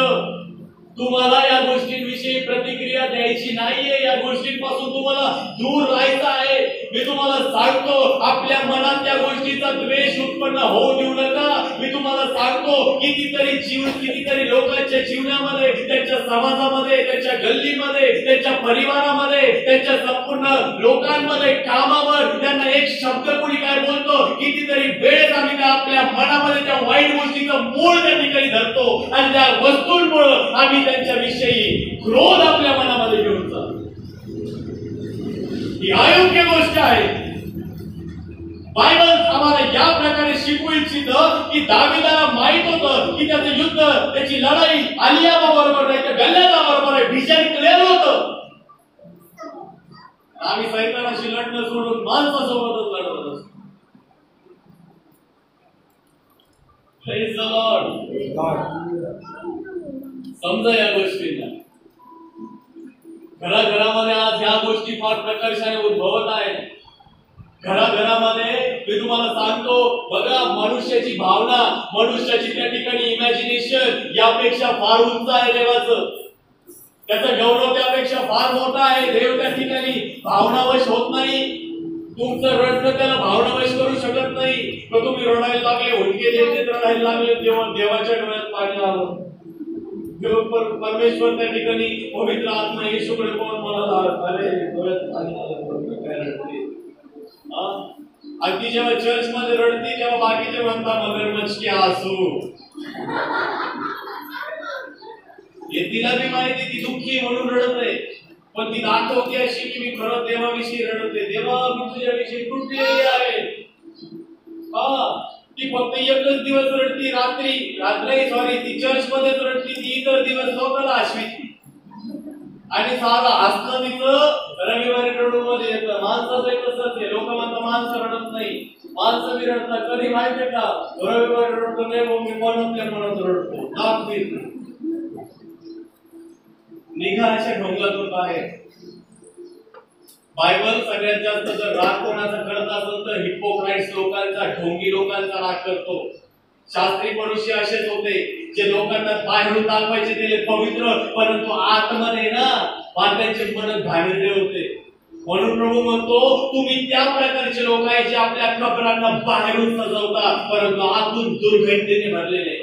तुम्हाला या गोष्टींविषयी प्रतिक्रिया द्यायची नाहीये, या गोष्टींपासून तुम्हाला दूर राहायचं आहे. मी तुम्हाला सांगतो आपल्या मनात त्या गोष्टीचा द्वेष उत्पन्न होऊ देऊ नका. मी तुम्हाला सांगतो कितीतरी लोकांच्या जीवनामध्ये, त्यांच्या समाजामध्ये, त्यांच्या गल्लीमध्ये, त्यांच्या परिवारामध्ये, त्यांच्या संपूर्ण लोकांमध्ये, कामावर त्यांना एक शब्द कोणी काय बोलतो, कितीतरी वेळेस आम्ही त्या आपल्या मनामध्ये त्या वाईट गोष्टीचं मूळ त्या ठिकाणी धरतो आणि त्या वस्तूंमुळे आम्ही त्यांच्याविषयी क्रोध आपल्या मनामध्ये घेऊन जातो. ही अयोग्य गोष्ट आहे. बायबल आम्हाला या प्रकारे शिकवू इच्छितं की दाविदाला माहित होतं की त्याचं युद्ध, त्याची लढाई आलियाबा बरोबर नाही तर गल्ल्याबा बरोबर आहे. व्हिजन क्लिअर होतं. आम्ही सैतानाशी लढणं सोडून माणसासोबतच लढत असतो. Praise the Lord. समजा या गोष्टीला. घराघरामध्ये आज ह्या गोष्टी फार प्रकर्षाने उद्भवत आहेत. घराघरामध्ये मी तुम्हाला सांगतो बघा, मनुष्याची भावना, मनुष्याची त्या ठिकाणी इमॅजिनेशन यापेक्षा फार उंच आहे देवाचं. त्याचा गौरव त्यापेक्षा फार मोठा आहे. देव त्या ठिकाणी भावनावश होत नाही. तुमचं रडणं त्याला भावनावश करू शकत नाही. तर तुम्ही रडायला लागले, हुंदके देत रडायला लागले, तेव्हा देवाच्या डोळ्यात पाणी आलं. परमेश्वर त्या ठिकाणी पवित्र आत्मा येशूकडे कोण म्हणाला, अरे डोळ्यात पाणी आलं. आणि ती जेव्हा चर्च मध्ये रडती तेव्हा बाकीचे म्हणता मगरमच्छ के आंसू. हे तिला बी माहिती ती दुःखी म्हणून रडत आहे, पण ती दाखवते अशी की मी खरं देवाविषयी रडते. देवा मी तुझ्याविषयी तुटलेली आहे. ती फक्त एकच दिवस रडती, रात्री ती चर्च मध्येच रडती. ती इतर दिवस लोकांना आश्विती आणि सारा हसणं तिचं रविवारी रडून मध्ये येतं. माणसाचं तसंच आहे. लोक म्हणतात माणसं रडत नाही, माणसं बी रडतात. कधी माहितीये का, रविवारी रडतो नाही मग मी म्हणत रडतो. निघा अशा ढोंगातून बाहेर. बायबल सगळ्यात जास्त जर राग कोणाचा करत असेल तर हिपोक्राइट्स लोकांचा, ढोंगी लोकांचा राग करतो. शास्त्री मनुष्य असेच होते जे लोकांना बाहेरून दाखवायचे ते पवित्र, परंतु आतमध्ये ना त्यांचे मन घाणेरडे होते. म्हणून प्रभू म्हणतो तुम्ही त्या प्रकारचे लोक आहे जे आपल्या कबरांना बाहेरून सजवतात परंतु आतून दुर्गंधीने भरलेले.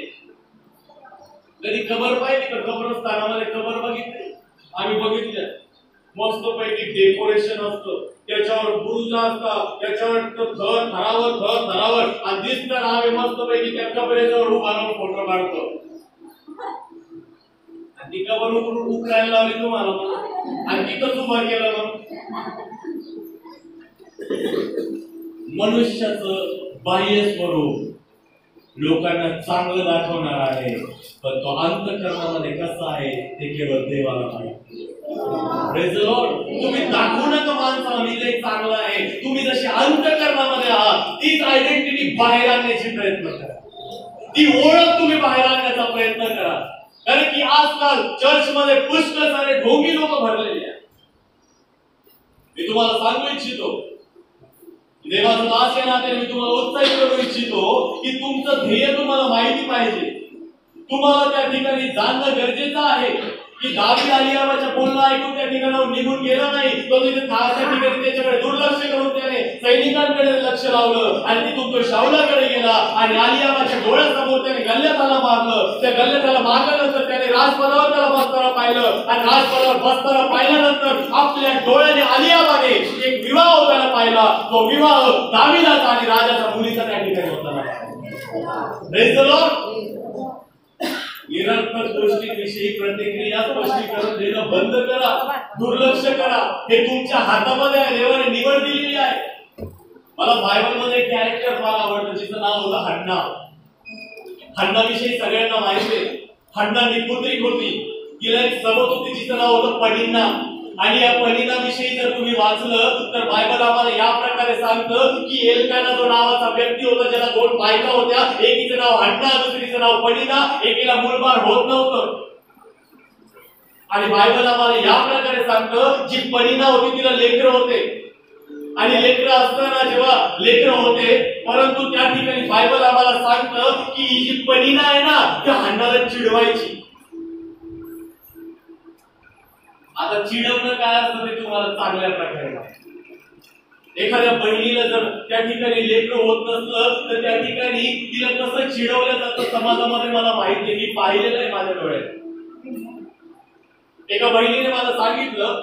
कधी कबर पाहिजे का? कब्रस्थानामध्ये कबर बघितली? आम्ही बघितलं. मस्त पैकी डेकोरेशन असतं, त्याच्यावर बुरुज असतात, त्याच्यावर थरावर आणि दिसतं आम्ही मस्त पैकी त्या कबरेजवळ उभा राहून फोटो काढतो. आणि ती कबर उकरायला लावली तुम्हाला आणि तिथंच उभा केला मग. मनुष्याचं बाह्य स्वरूप लोकांना चांगलं दाखवणार आहे, पण तो अंतःकरणामध्ये कसा आहे ते केवळ देवाला माहिती. Praise the Lord. तुम्ही दाखवू नका माणसाला मी लय चांगला आहे. तुम्ही जशी अंतःकरणामध्ये आहात तीच आयडेंटिटी बाहेर आणण्याची प्रयत्न करा. ती ओळख तुम्ही बाहेर आणण्याचा प्रयत्न करा. कारण की आजकाल चर्चमध्ये पुष्कळ सारे ढोंगी लोक भरलेले आहेत. मी तुम्हाला सांगू इच्छितो, देवाचं दास या नात्याने मी तुम्हाला उत्साहित करू इच्छितो की तुमचं ध्येय तुम्हाला माहिती पाहिजे. तुम्हाला त्या ठिकाणी जाणणं गरजेचं आहे की दावीद अलियाबाच्या बोलणं ऐकून त्या ठिकाणावर निघून गेला नाही. तो तिथे त्या ठिकाणी त्याच्याकडे दुर्लक्ष करून त्याने सैनिकांकडे लक्ष लावलं आणि तिथून तो शाऊलाकडे गेला आणि अलियाबाच्या डोळ्यासमोर त्याने गल्ल्याताला मारलं. त्या गल्ल्याताला मारल्यानंतर त्याने राजपदावर त्याला बसताना पाहिलं आणि राजपदावर बसताना पाहिल्यानंतर आपल्या डोळ्याने अलियाबाने एक विवाह होताना पाहिला. तो विवाह दावीदाचा आणि राजाच्या मुलीचा त्या ठिकाणी होताना पाहिला. Praise the Lord. निरर्थक गोष्टींविषयी प्रतिक्रिया स्पष्टीकरण देणं बंद करा, दुर्लक्ष करा. हे तुमच्या हातामध्ये आहे. देवाने निवड दिलेली आहे. मला बायबलमध्ये एक कॅरेक्टर फार आवडतं जिचं नाव होतं हन्ना. हन्नाविषयी सगळ्यांना माहिती आहे. हन्ना निपुत्रिक होती. तिला एक सबत होती जिचं नाव होतं पनिन्ना. आणि या पनिन्नाविषयी जर तुम्ही वाचलं तर बायबल आम्हाला या प्रकारे सांगतं की एल्काना जो नावाचा व्यक्ती होता, ज्याला दोन बायका होत्या, एकीचं नाव हन्ना, दुसरीचं नाव पनिन्ना. एकीला मूलबाळ होत नव्हतं. आणि बायबल आम्हाला या प्रकारे सांगतं जी पनिन्ना होती तिला लेकरं होते. आणि लेकरं असताना जेव्हा लेकरं होते, परंतु त्या ठिकाणी बायबल आम्हाला सांगतं की ही जी पनिन्ना आहे ना त्या हन्नाला चिडवायची. आता चिडवणं काय असतं ते तुम्हाला चांगल्या प्रकारे माहिती. एखाद्या बहिणीला जर त्या ठिकाणी लेकरं होत नसलं तर त्या ठिकाणी तिला कसं चिडवलं जातं समाजामध्ये मला माहिती आहे. मी पाहिलेलं आहे माझ्या डोळ्यात. एका बहिणीने मला सांगितलं,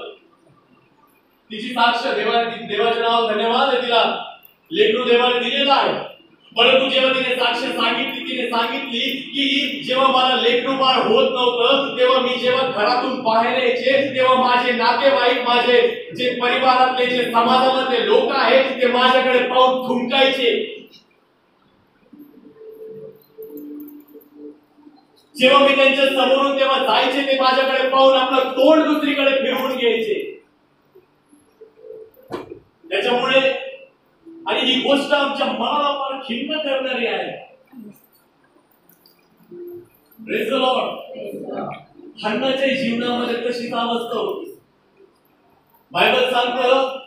तिची साक्ष देवाच्या नावाला धन्यवाद आहे, तिला लेकरू देवाने दिलेला आहे. परंतु जेव्हा तिने साक्ष सांगितली, तिने सांगितली की जेव्हा मला लेकरू बाळ होत नव्हतं तेव्हा मी जेव्हा घरातून बाहेर यायचे तेव्हा माझे नातेवाईक, माझे जे परिवारातले जे समाजामधले लोक आहेत ते माझ्याकडे पाहून थुंकायचे. जेव्हा मी त्यांच्या समोरून तेव्हा जायचे ते माझ्याकडे पाहून आपलं तोंड दुसरीकडे फिरवून घ्यायचे. त्याच्यामुळे आणि ही गोष्ट आमच्या मनाला फार खिन्न करणारी आहे. Praise the Lord. हन्नाच्या जीवनामध्ये तशीच अवस्था होती. बायबल सांगतं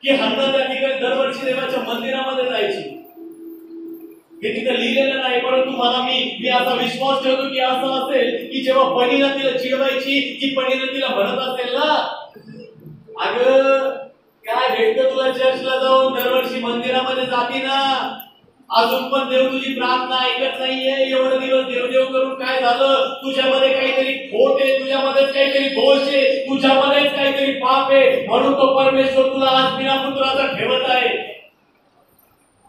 की हन्ना त्या ठिकाणी दरवर्षी देवाच्या मंदिरामध्ये जायची. हे तिथे लिहिलेलं नाही, परंतु मला मी असा विश्वास ठेवतो की असं असेल की जेव्हा पनिन्ना तिला चिडवायची, ती पनिन्ना तिला म्हणत असेल ना, अगं काय भेटतं तुला चर्चला जाऊन, दरवर्षी मंदिरामध्ये जाती ना, अजून पण देव तुझी प्रार्थना ऐकत नाहीये. एवढे दिवस देवदेव करून काय झालं? तुझ्यामध्ये काहीतरी खोट आहे, तुझ्यामध्येच काहीतरी दोष आहे, तुझ्यामध्येच काहीतरी पाप आहे, म्हणून तो परमेश्वर तुला आज बिना पुत्राचा ठेवत आहे.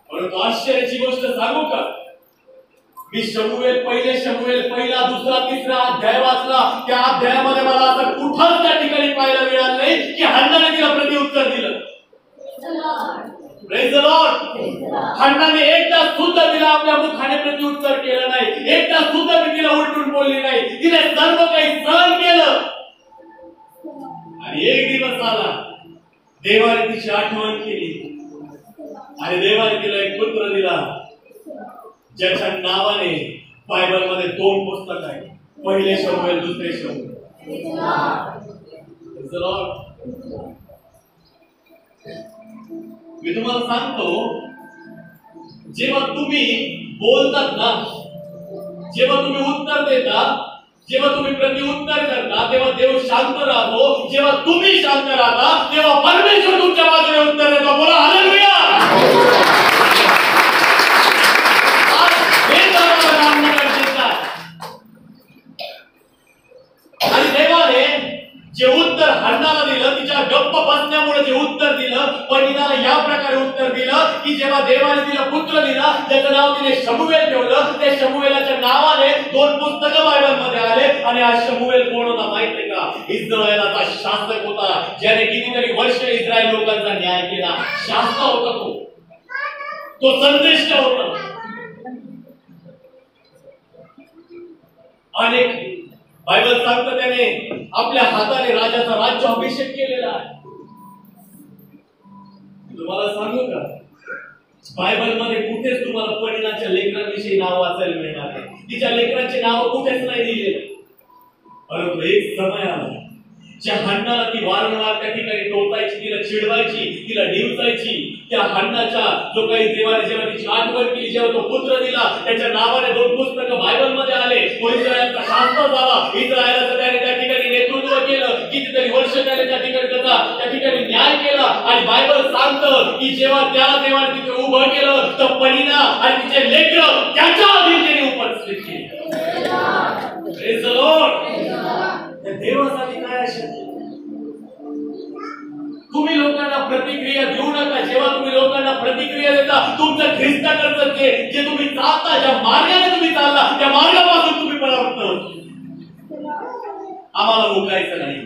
परंतु आश्चर्याची गोष्ट सांगू का, मी पहिले शमूएल पहिला, दुसरा, तिसरा अध्याय वाचला. त्या अध्यायामध्ये मला असं कुठंच त्या ठिकाणी पाहायला मिळालं नाही की हन्नाने तिला प्रत्युत्तर दिलं. Praise the Lord. हन्नाने एकदा सुद्धा तिला आपल्या मुखाने प्रत्युत्तर केलं नाही. एकदा सुद्धा मी तिला उलटून बोलली नाही. तिने सर्व काही सहन केलं. आणि एक दिवस आला, देवाने तिची आठवण केली आणि देवाने तिला एक पुत्र दिला ज्याच्या नावाने बायबलमध्ये 2 पुस्तक आहेत, पहिले शमूएल, दुसरे शमूएल. मी तुम्हाला सांगतो, जेव्हा तुम्ही बोलतात ना, जेव्हा तुम्ही उत्तर देता, जेव्हा तुम्ही प्रत्युत्तर करता तेव्हा देव शांत राहतो. जेव्हा तुम्ही शांत राहता तेव्हा परमेश्वर तुमच्या बाजूने उत्तर देतो. बोला हालेलुया. आणि देवाने जे उत्तर हन्नाला दिलं, तिच्या गप्प बसण्यामुळे जे उत्तर दिलं, पनिन्नाला या प्रकारे उत्तर दिलं की जेव्हा देवाने तिला पुत्र दिला त्याचं नाव तिने शमूएल ठेवलं. त्या शमूएलाच्या नावाने 2 पुस्तकं बायबलमध्ये आले. आणि हा शमूएल कोण होता माहितीये का? इस्रायलाचा शासक होता, ज्याने कितीतरी वर्ष इस्रायल लोकांचा न्याय केला. शासक होता तो संदेश होता. अनेक बायबल सांगतं त्याने आपल्या हाताने राजाचा राज्याभिषेक केलेला आहे. तुम्हाला सांगू का, बायबल मध्ये कुठेच तुम्हाला पनिनाच्या लेकरांविषयी नाव वाचायला मिळणार नाही. तिच्या लेकरांचे नाव कुठेच नाही दिलेले. परंतु एक समय आला ज्या हन्नाला ती वारंवार त्या ठिकाणी टोचायची, तिला चिडवायची, तिला डिवचायची. त्या हन्नाच्या जो काही देवाने जेव्हा तिची आठवण केली, जेव्हा तो पुत्र दिला, त्याच्या नावाने 2 पुस्तकं बायबल मध्ये आले. तो इस्रायलचा शास्त्र झाला. इस्रायलाचं त्याने त्या ठिकाणी नेतृत्व केलं. कितीतरी वर्ष त्याने त्या ठिकाणी न्याय केला. आणि बायबल सांगतं की जेव्हा त्या देवाने तिथे उभं केलं तर पनिना आणि तिचे लेकरं त्याच्या अधीन त्याने उपस्थित केली. Praise the Lord. त्या देवासाठी काय असेल, तुम्ही लोकांना प्रतिक्रिया देऊ नका. जेव्हा तुम्ही लोकांना प्रतिक्रिया देता, तुमचं ख्रिस्ताकडचं जे तुम्ही चालता, ज्या मार्गाने तुम्ही चालला, त्या मार्गापासून तुम्ही परावृत्त होता. आम्हाला मुकायचं नाही,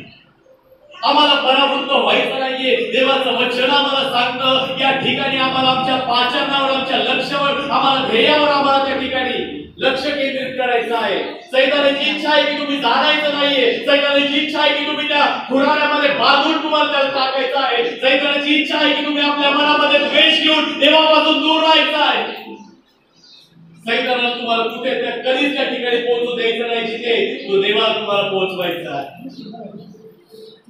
आम्हाला परावृत्त व्हायचं नाहीये. देवाचं वचन आम्हाला सांगतं या ठिकाणी आम्हाला आमच्या पाचनावर, आमच्या लक्ष्यावर, आम्हाला ध्येयावर, आम्हाला त्या ठिकाणी लक्ष केंद्रित करायचं आहे. सैतानाची इच्छा आहे की तुम्ही जाणायचं नाहीये. सैतानाची इच्छा आहे की तुम्ही त्या खुराड्यामध्ये बांधून तुम्हाला त्याला टाकायचं आहे. सैतानाची इच्छा आहे की तुम्ही आपल्या मनामध्ये द्वेष घेऊन देवापासून दूर राहायचं आहे. सैतानाला तुम्हाला कुठे त्या कधीच त्या ठिकाणी पोहोचू द्यायचं नाही जिथे तो देवाला तुम्हाला पोहोचवायचा आहे.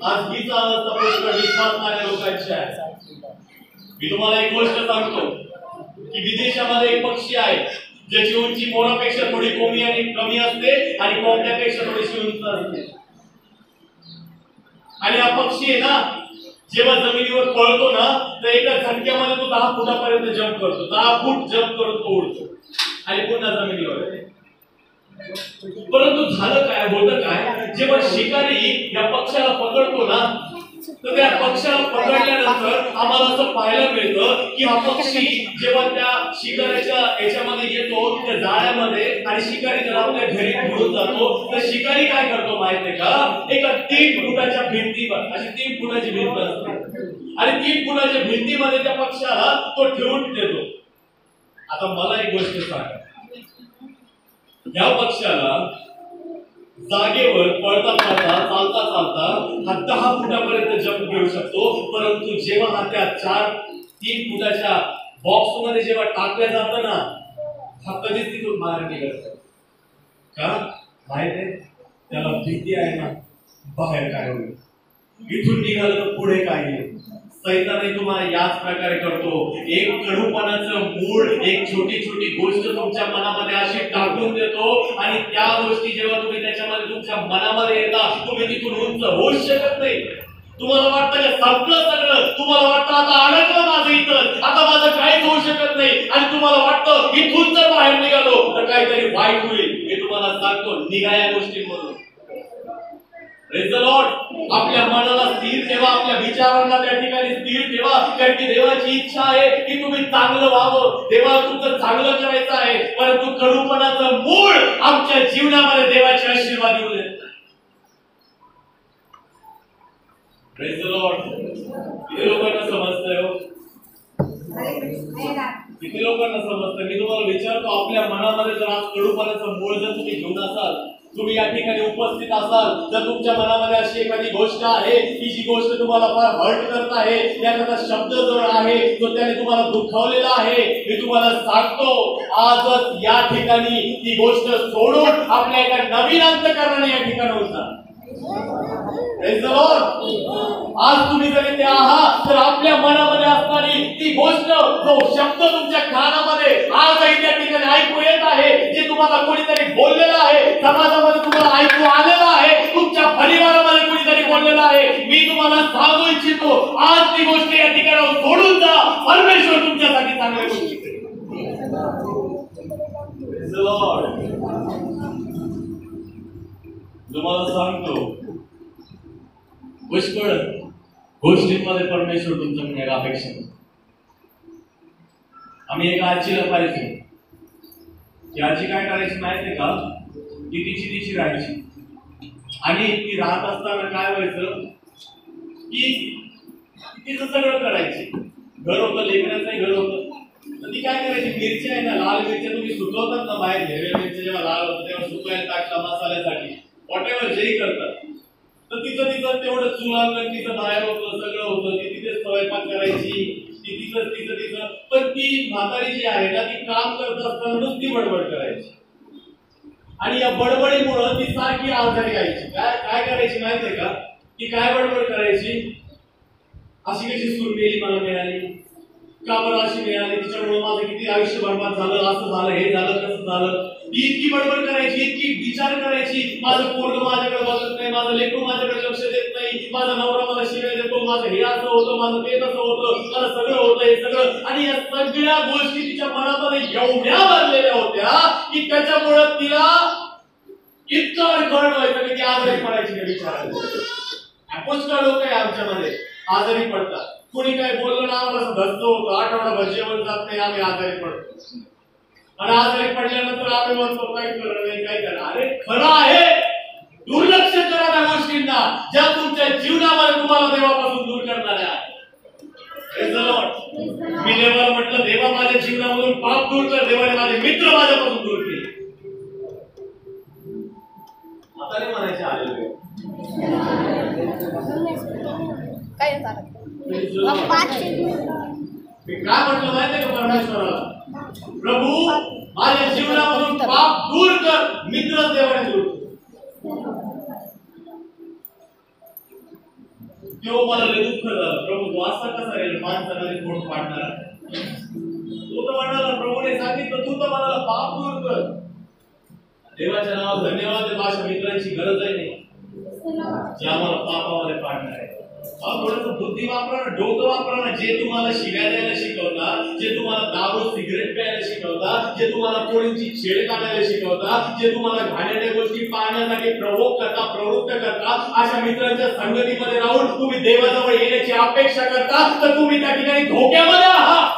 आज हीच अवस्था पुष्कळ विश्वासणाऱ्या लोकांची आहे. मी तुम्हाला एक गोष्ट सांगतो की विदेशामध्ये एक पक्षी आहे ज्याची उंची मोरापेक्षा थोडी कमी असते आणि कोंबड्यापेक्षा थोडीशी उंच असते. आणि हा पक्षी आहे ना, जेव्हा जमिनीवर पळतो ना तर एका झटक्यामध्ये तो 10 फुटापर्यंत जंप करतो. 10 फूट जंप करून तो उडतो आणि पुन्हा जमिनीवर येतो. परंतु झालं काय, होतं काय, जेव्हा शिकारी या पक्षाला पकडतो ना तर त्या पक्षाला पकडल्यानंतर आम्हाला असं पाहायला मिळतं की हा पक्षी जेव्हा त्या शिकारीच्या याच्यामध्ये येतो, त्या जाळ्यामध्ये, आणि शिकारी जर आपल्या घरी घेऊन जातो तर शिकारी काय करतो माहितीये का, एका 3 फुटाच्या भिंतीवर, अशी 3 फुटाची भिंत असते आणि 3 फुटाच्या भिंतीमध्ये त्या पक्षाला तो ठेवून देतो. आता मला एक गोष्ट सांगा, या पक्षाला जागेवर पळता पळता, चालता चालता हा 10 फुटापर्यंत जंप घेऊ शकतो. परंतु जेव्हा हा त्या 3 फुटाच्या बॉक्स मध्ये जेव्हा टाकल्या जातं ना, हा कधीच तिथून बाहेर निघत का माहित आहे, त्याला भीती आहे ना बाहेर काय होईल, इथून निघालं तर पुढे काय येईल. सैतानही तुम्हाला याच प्रकारे करतो. एक कडूपणाचं मूळ, एक छोटी छोटी गोष्ट तुमच्या मनामध्ये अशी टाकून देतो आणि त्या गोष्टी जेव्हा तुम्ही त्याच्यामध्ये तुमच्या मनामध्ये येता, तुम्ही तिथून उंच होऊच शकत नाही. तुम्हाला वाटतं की संपलं सगळं, तुम्हाला वाटतं आता अडकलं माझं इथं, आता माझं काहीच होऊ शकत नाही, आणि तुम्हाला वाटतं इथून जर बाहेर निघालो तर काहीतरी वाईट होईल. मी तुम्हाला सांगतो, निघा या गोष्टींमधून. Praise the Lord. आपल्या मनाला स्थिर ठेवा, आपल्या विचारांना त्या ठिकाणी स्थिर ठेवा, कारण की देवाची इच्छा आहे की तुम्ही चांगलं व्हावं, देवाला तुमचं चांगलं करायचं आहे. परंतु कडूपणाचं मूळ आमच्या जीवनामध्ये देवाचे आशीर्वाद येऊ देत. Praise the Lord. किती लोकांना समजतंय हो, किती लोकांना समजतंय. मी तुम्हाला विचारतो, आपल्या मनामध्ये जर आज कडूपणाचं मूळ जर तुम्ही घेऊन असाल, तुम्ही या ठिकाणी उपस्थित असाल, जर तुमच्या मनामध्ये अशी एखादी गोष्ट आहे की जी गोष्ट तुम्हाला फार हर्ट करत आहे, एखादा शब्द जो आहे जो त्याने तुम्हाला दुखावलेला आहे, मी तुम्हाला सांगतो आजच या ठिकाणी ती गोष्ट सोडून आपल्या एका नवीन अंतःकरणाने या ठिकाणी जा. Praise the Lord. आज तुम्ही जरी ते आहात तर आपल्या मनामध्ये असणारी ती गोष्ट, जो शब्द तुमच्या कानामध्ये आजही त्या ठिकाणी ऐकू येत आहे, जे तुम्हाला कोणीतरी बोललेलं आहे, समाजामध्ये तुम्हाला ऐकू आलेलं आहे, तुमच्या परिवारामध्ये कोणीतरी बोललेलं आहे, मी तुम्हाला सांगू इच्छितो, आज ती गोष्ट या ठिकाणी सोडून जा. परमेश्वर तुमच्यासाठी चांगल्या गोष्टी करेल. Praise the Lord. तुम्हाला सांगतो, पुष्कळ गोष्टींमध्ये परमेश्वर तुमच्या अपेक्षा करतो. आम्ही एका आजीला पाहिजे, ती आजी काय करायची माहितीये का, ती तिची राहायची, आणि ती राहत असताना काय व्हायचं की तिचं सगळं करायची. घर होतं, लेकरांचंही घर होतं, तर ती काय करायची, मिरच्या आहे ना, लाल मिरच्या तुम्ही सुकवतात ना बाहेर, हिरव्या मिरच्या जेव्हा लाल होतं तेव्हा सुकवायला टाकता मसाल्यासाठी, वॉटेवर जेही करतात, तर तिचं तेवढं चुलांना तिचं बाहेर होतं, सगळं होतं, ती तिथेच स्वयंपाक करायची, ती तिचं पण ती म्हातारी जी आहे ना, ती काम करत असताना नुसती बडबड करायची आणि या बडबडीमुळे ती सारखी आजारी यायची. काय करायची माहितीये का, ती काय बडबड करायची, अशी कशी सूरमेली मला मिळाली, का बरं अशी मिळाली, तिच्यामुळे माझं किती आयुष्य बरबाद झालं, असं झालं, हे झालं, कसं झालं, ती इतकी बडबड करायची, इतकी विचार करायची, माझं पोरगं माझ्याकडे बघत नाही, माझं लेकरू माझ्याकडे लक्ष देत नाही, माझा नवरा मला शिव्या देतो, माझं हे असं होतं, माझं ते तसं होतं, मला सगळं होतं, हे सगळं, आणि या सगळ्या गोष्टी तिच्या मनामध्ये एवढ्या भरलेल्या होत्या की त्याच्यामुळे तिला इतकं अडखळ व्हायचं की ती आजारी पडायची त्या विचाराने. पुष्कळ लोक आहे आमच्यामध्ये आजारी पडतात, कोणी काय बोललं ना आम्हाला धसतो होतं, आठवडाभर जेवण जात नाही, आम्ही आजारी पडतो, आणि आजारी पडल्यानंतर आम्ही म्हणतो काय करणार नाही, काय करणार. अरे खरं आहे, दुर्लक्ष करा त्या गोष्टींना ज्या तुमच्या जीवनामध्ये तुम्हाला देवापासून दूर करणाऱ्या आहेत. मी देवाला म्हटलं, देवा माझ्या जीवनामधून पाप दूर कर, देवाने माझे मित्र माझ्यापासून दूर केले. आता नाही म्हणायचे आलेले काय झालं, मी काय म्हटलं माहितीये का परमेश्वराला, प्रभू माझ्या जीवनामधून पाप दूर कर, मित्र देवाने दूर कर. तेव्हा मला लय दुःख झालं, प्रभू तू असा कसा राहील, माणसाला कोण पाडणार, तू तर म्हणाला, प्रभूने सांगितलं तू तर म्हणाला पाप दूर कर. देवाच्या नावात धन्यवाद, माझ्या मित्रांची गरज आहे नाही जे आम्हाला पापामध्ये पाडणार आहे. थोडंसं बुद्धी वापरा ना, डोकं वापरा ना. जे तुम्हाला शिव्या द्यायला शिकवतात, जे तुम्हाला दारू सिगरेट प्यायला शिकवतात, जे तुम्हाला कोणीची छेड काढायला शिकवतात, जे तुम्हाला घाणेरड्या गोष्टी पाहण्यासाठी प्रवृत्त करता, अशा मित्रांच्या संगतीमध्ये राहून तुम्ही देवाजवळ येण्याची अपेक्षा करता, तर तुम्ही त्या ठिकाणी धोक्यामध्ये आहात.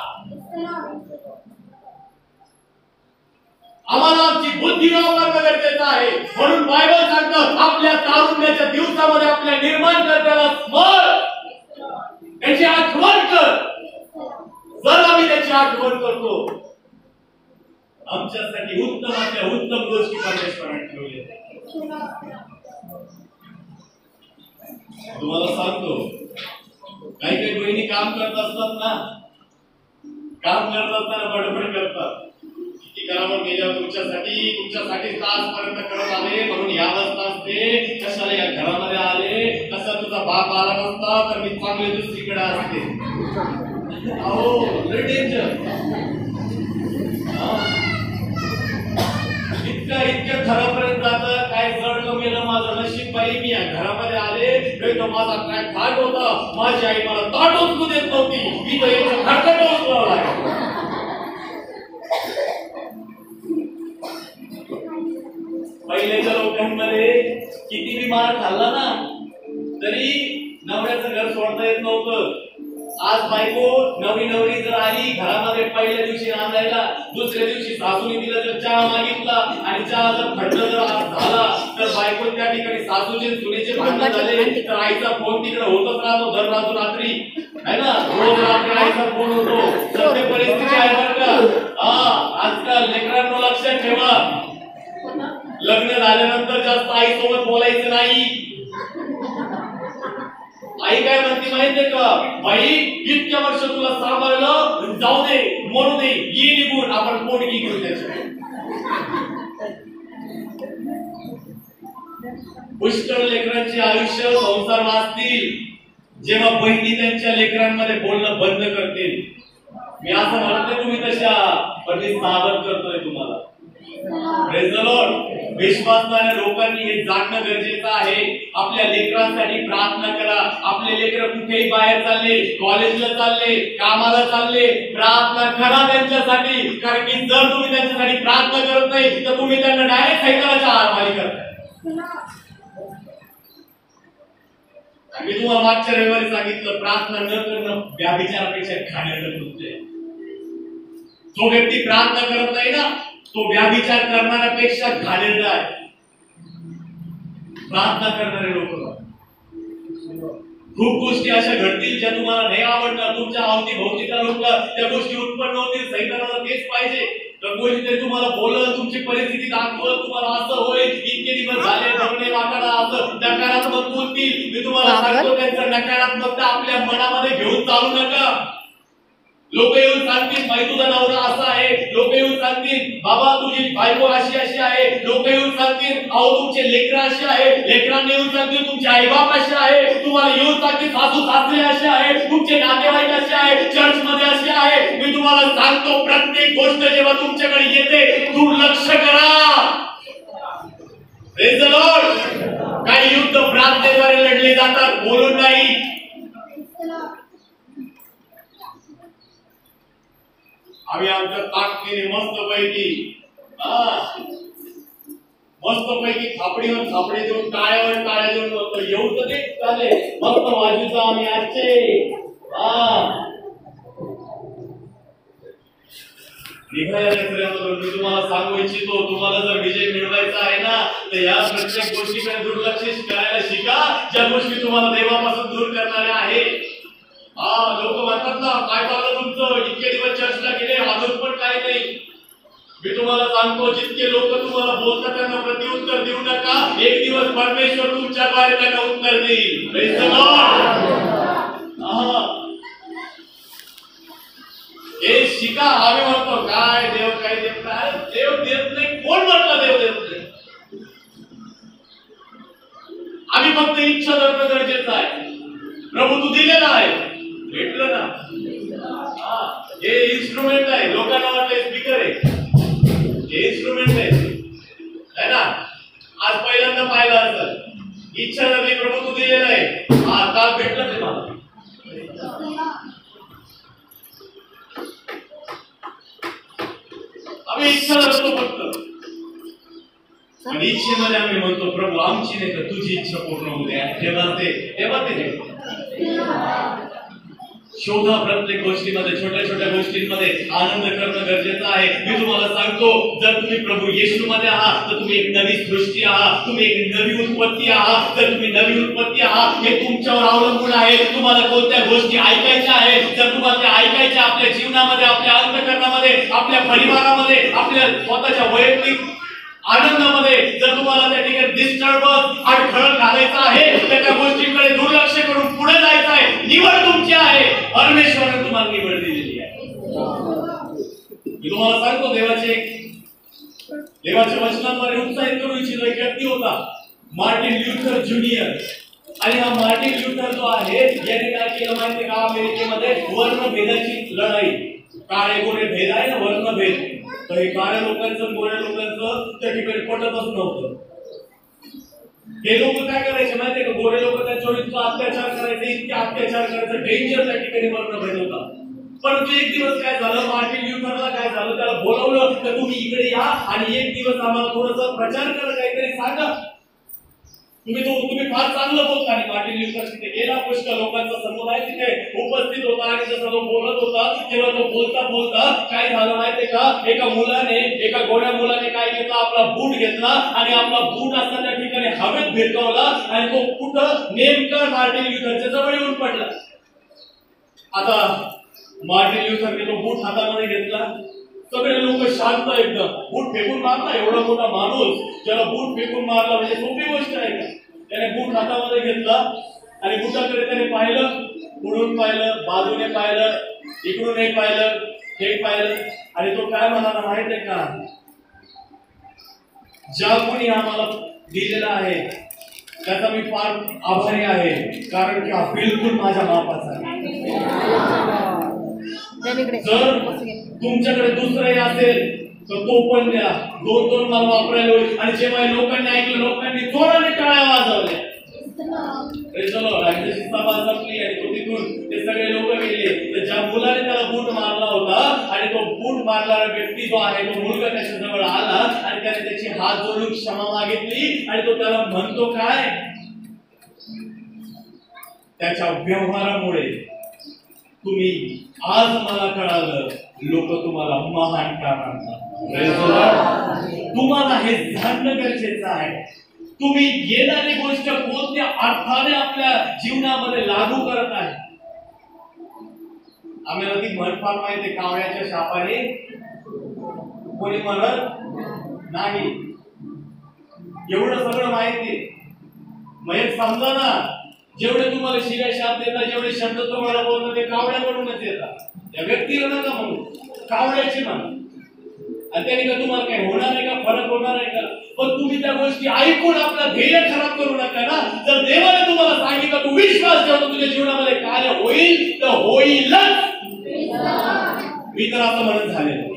आम्हाला आमची बुद्धी वापरणं गरजेचं आहे. म्हणून बायबल सांगतं, आपल्या तारुण्याच्या दिवसामध्ये आपल्या निर्माणकर्त्याला स्मर, त्याची आठवण कर. जर आम्ही त्याची आठवण करतो, आमच्यासाठी उत्तमातल्या उत्तम गोष्टी परमेश्वराने ठेवल्या. तुम्हाला सांगतो, काही काही बहिणी काम करत असतात ना, काम करत असताना बडबड करतात, घरावर गेल्यावर तुमच्यासाठी तासपर्यंत करत आले, म्हणून या वाजता असते, कशाला या घरामध्ये आले, कसा तुझा बाप आला नसता तर मी चांगले दुसरीकडे असते. अहो लय डेंजर. इतक्या घरापर्यंत जातं, काय जड कमी ना माझं नशीब बाई, मी या घरामध्ये आले, नाही तर माझा काय थाट होता, माझी आई मला ताट उचलू देत नव्हती, मी तर याचा खटखट उचलावा. पहिल्याच्या लोकांमध्ये किती बी मार खाल्ला ना तरी नवऱ्याचं घर सोडता येत नव्हतं. आज बायको नवरी जर आली घरामध्ये पहिल्या दिवशी नांदायला, दुसऱ्या दिवशी सासूने तिला जर चहा मागितला आणि चहा जर थंड जर झाला तर बायको त्या ठिकाणी सासूचे सुनेचे भांडण झाले तर आईचा फोन तिकडे होतच राहतो दर रात्री, है ना, रोज रात्री आईचा फोन होतो. सत्य परिस्थिती आहे बरं का. आजकाल लेकरांनो लक्षात ठेवा, लग्न झाल्यानंतर जास्त आई सोबत बोलायचं नाही. आई काय म्हणते माहितीये का, बाई इतक्या वर्ष तुला सांभाळलं, जाऊ दे, मरू दे, ये निघून, आपण पोटगी घेऊ त्याच्या. पुष्कळ लेकरांचे आयुष्य संसार वाचतील जेव्हा बहिणी त्यांच्या लेकरांमध्ये बोलणं बंद करतील. मी असं म्हणत नाही तुम्ही तशा, पण मी सावध करतोय तुम्हाला. Praise the Lord. विश्वासणाऱ्या लोकांनी हे जाणणं गरजेचं आहे. आपल्या लेकरांसाठी प्रार्थना करा. आपले लेकर कुठेही बाहेर चालले, कॉलेजला चालले, कामाला चालले, प्रार्थना करा त्यांच्यासाठी. कारण की जर तुम्ही त्यांच्यासाठी प्रार्थना करत नाही तर तुम्ही त्यांना डायरेक्ट सैतानाच्या आहारी करताय. मी तुम्हाला मागच्या रविवारी सांगितलं, प्रार्थना न करणं व्याभिचारापेक्षा घाणेरडं कृत्य आहे. जो व्यक्ती प्रार्थना करत नाही ना, तो व्याभिचार करणाऱ्यापेक्षा घाणेरडा आहे. प्रार्थना करणारे लोक खूप गोष्टी अशा घडतील ज्या तुम्हाला नाही आवडणार, तुमच्या अवतीभोवतीच्या लोक त्या गोष्टी उत्पन्न होतील, सैतानाला तेच पाहिजे. तर कोणीतरी तुम्हाला बोललं, तुमची परिस्थिती दाखवत, तुम्हाला असं होईल, इतके दिवस झाले बघणे वाटायला असं नकारात्मक बोलतील. मी तुम्हाला सांगतो त्यांचं नकारात्मकता आपल्या मनामध्ये घेऊन चालू नका. लोक येऊन सांगतील बाई तुझा नवरा असा आहे, लोक येऊन सांगतील बाबा तुझी बायको अशी अशी आहे, लोक येऊन सांगतील अहो तुमचे लेकरं असे आहे, लेकरांना येऊन सांगतील तुमचे आईबाप असे आहे, तुम्हाला येऊन सांगतील सासू सासरे असे आहे, तुमचे नातेवाईक असे आहे, चर्च मध्ये असे आहे. मी तुम्हाला सांगतो प्रत्येक गोष्ट जेव्हा तुमच्याकडे येते दुर्लक्ष करा. Praise the Lord. काही युद्ध प्रार्थनेद्वारे लढले जातात, बोलून नाही. आम्ही आमच्या ताकदीने मस्तपैकी थापडीवर थापडी देऊन टाळ्यावर टाळ्या देऊन म्हणतो येऊ तर ते चालेल, मस्त वाजूचा आम्ही आजचे मी तुम्हाला सांगू इच्छितो, तुम्हाला जर विजय मिळवायचा आहे ना तर या प्रत्येक गोष्टीकडे दुर्लक्ष करायला शिका, ज्या गोष्टी तुम्हाला देवापासून दूर करणाऱ्या आहेत. लोक म्हणतात ना काय चाललं तुमचं, इतके दिवस चर्चला गेले अजून पण काय नाही. मी तुम्हाला सांगतो जितके लोक तुम्हाला बोलतात त्यांना प्रत्युत्तर देऊ नका. एक दिवस परमेश्वर तुमच्याद्वारे त्यांना उत्तर देईल. Praise the Lord. हे शिका. आम्ही म्हणतो काय देव काय देत नाही, देव देत नाही. कोण म्हटलं देव देत नाही? आम्ही फक्त इच्छा धरणं गरजेचं आहे. प्रभू तू दिलेला आहे, भेटलं ना. हे इन्स्ट्रुमेंट आहे. लोकांना वाटलं स्पीकर आहे, हे इन्स्ट्रुमेंट आहे ना. आज पहिल्यांदा पाहिलं असं इच्छा धरली, प्रभू तू दिलेला आहे, आता भेटलं ते मला. आम्ही इच्छा धरतो फक्त, पण इच्छेमध्ये आम्ही म्हणतो प्रभू आमची नाही तर तुझी इच्छा पूर्ण होऊ द्या. तेव्हा ते शोधा. प्रत्येक गोष्टीमध्ये छोट्या छोट्या गोष्टींमध्ये आनंद करणं गरजेचं आहे. मी तुम्हाला सांगतो जर तुम्ही प्रभू येशू मध्ये आहात तर तुम्ही एक नवी सृष्टी आहात, तुम्ही एक नवी उत्पत्ती आहात. जर तुम्ही नवी उत्पत्ती आहात हे तुमच्यावर अवलंबून आहे. तुम्हाला कोणत्या गोष्टी ऐकायच्या आहेत, जर तुम्हाला त्या ऐकायच्या आपल्या जीवनामध्ये, आपल्या अंतःकरणामध्ये, आपल्या परिवारामध्ये, आपल्या स्वतःच्या वैयक्तिक आनंदामध्ये जर तुम्हाला त्या ठिकाणी डिस्टर्बन्स अडथळा घालायचा आहे तर त्या गोष्टींकडे दुर्लक्ष करून पुढे जायचं आहे. निवड तुमची आहे, परमेश्वराने तुम्हाला निवड दिलेली आहे. मी तुम्हाला सांगतो देवाच्या वचनाद्वारे उत्साहित करू इच्छितो. एक व्यक्ती होता मार्टिन ल्युथर ज्युनियर. आणि हा मार्टिन ल्युथर जो आहे याने काय केलं माहिती का, अमेरिकेमध्ये वर्णभेदाची लढाई, काळे गोरे भेद आहे ना, वर्णभेद. तर हे काळ्या लोकांचं गोऱ्या लोकांचं त्या ठिकाणी पटतच नव्हतं. हे लोक काय करायचे माहितीये का, गोरे लोक त्यांच्यावर इतका अत्याचार करायचे, इतके अत्याचार करायचं, डेंजर त्या ठिकाणी वर्णभेद होता. परंतु एक दिवस काय झालं, मार्टिन ल्युथरला काय झालं, त्याला बोलावलं तर तुम्ही इकडे या आणि एक दिवस आम्हाला थोडंसं प्रचार करा, काहीतरी सांगा. तुम्ही फार चांगलं बोलता. आणि मार्टिन ल्युथर तिथे गेला, पुष्कळ लोकांचा समुदाय तिथे उपस्थित होता. आणि जसं तो बोलत होता तेव्हा तो बोलता बोलता काय झालं माहितीये का, एका गोड्या मुलाने काय घेतलं, आपला बूट घेतला आणि आपला बूट असता त्या ठिकाणी हवेत भिरकावला आणि तो कुठं नेमका मार्टिन ल्युथरच्या जवळ येऊन पडला. आता मार्टिन ल्युथरने तो बूट हातामध्ये घेतला. सगळे लोक शांत, एकदम बूट फेकून मारला. एवढा मोठा माणूस ज्याला बूट फेकून मारला म्हणजे सोपी गोष्ट आहे का. त्याने बूट हातामध्ये घेतला आणि बुटाकडे त्याने पाहिलं, पुढून पाहिलं, बाजूने पाहिलं, इकडूनही पाहिलं, हे पाहिलं. आणि तो काय म्हणाला माहितीये का, ज्या कोणी आम्हाला दिलेला आहे त्याचा मी फार आभारी आहे, कारण की हा बिलकुल माझ्या मापाचा आहे. जर तुमच्याकडे दुसरंही असेल तर तो पण द्या. दोन मला वापरायला होईल. आणि जेव्हा लोकांनी ऐकलं, लोकांनी जोराने टाळ्या वाजवल्या. जशी सभा संपली आणि तो तिथून ते सगळे लोक गेले. तर ज्या मुलाने त्याला बूट मारला होता आणि तो बूट मारणारा व्यक्ती जो आहे तो मुलगा त्याच्या जवळ आला आणि त्याने त्याची हात जोडून क्षमा मागितली. आणि तो त्याला म्हणतो काय, त्याच्या व्यवहारामुळे तुम्ही आज मला कळालं लोक तुम्हाला महान का मानतात. तुम्हाला हे जाणणं गरजेचं आहे. तुम्ही येणारी गोष्ट कोणत्या अर्थाने आपल्या जीवनामध्ये लागू करत आहे. आम्हाला ती म्हण फार माहिती, कावळ्याच्या शापाने कोणी मरत नाही. एवढं सगळं माहिती. मग एक समजा ना, जेवढे तुम्हाला शिव्या शाप देतात, जेवढे शब्द तुम्हाला बोलतात ते कावळ्याकडूनच येतात. त्या व्यक्तीला नका म्हणू, कावळ्याची म्हणा. आणि त्याने का तुम्हाला काही होणार आहे का, फरक होणार आहे का? पण तुम्ही त्या गोष्टी ऐकून आपला ध्येय खराब करू नका ना. जर देवाने तुम्हाला सांगितलं, तू विश्वास ठेवतो तुझ्या जीवनामध्ये कार्य होईल तर होईलच. मी तर असं म्हणत झालेलं.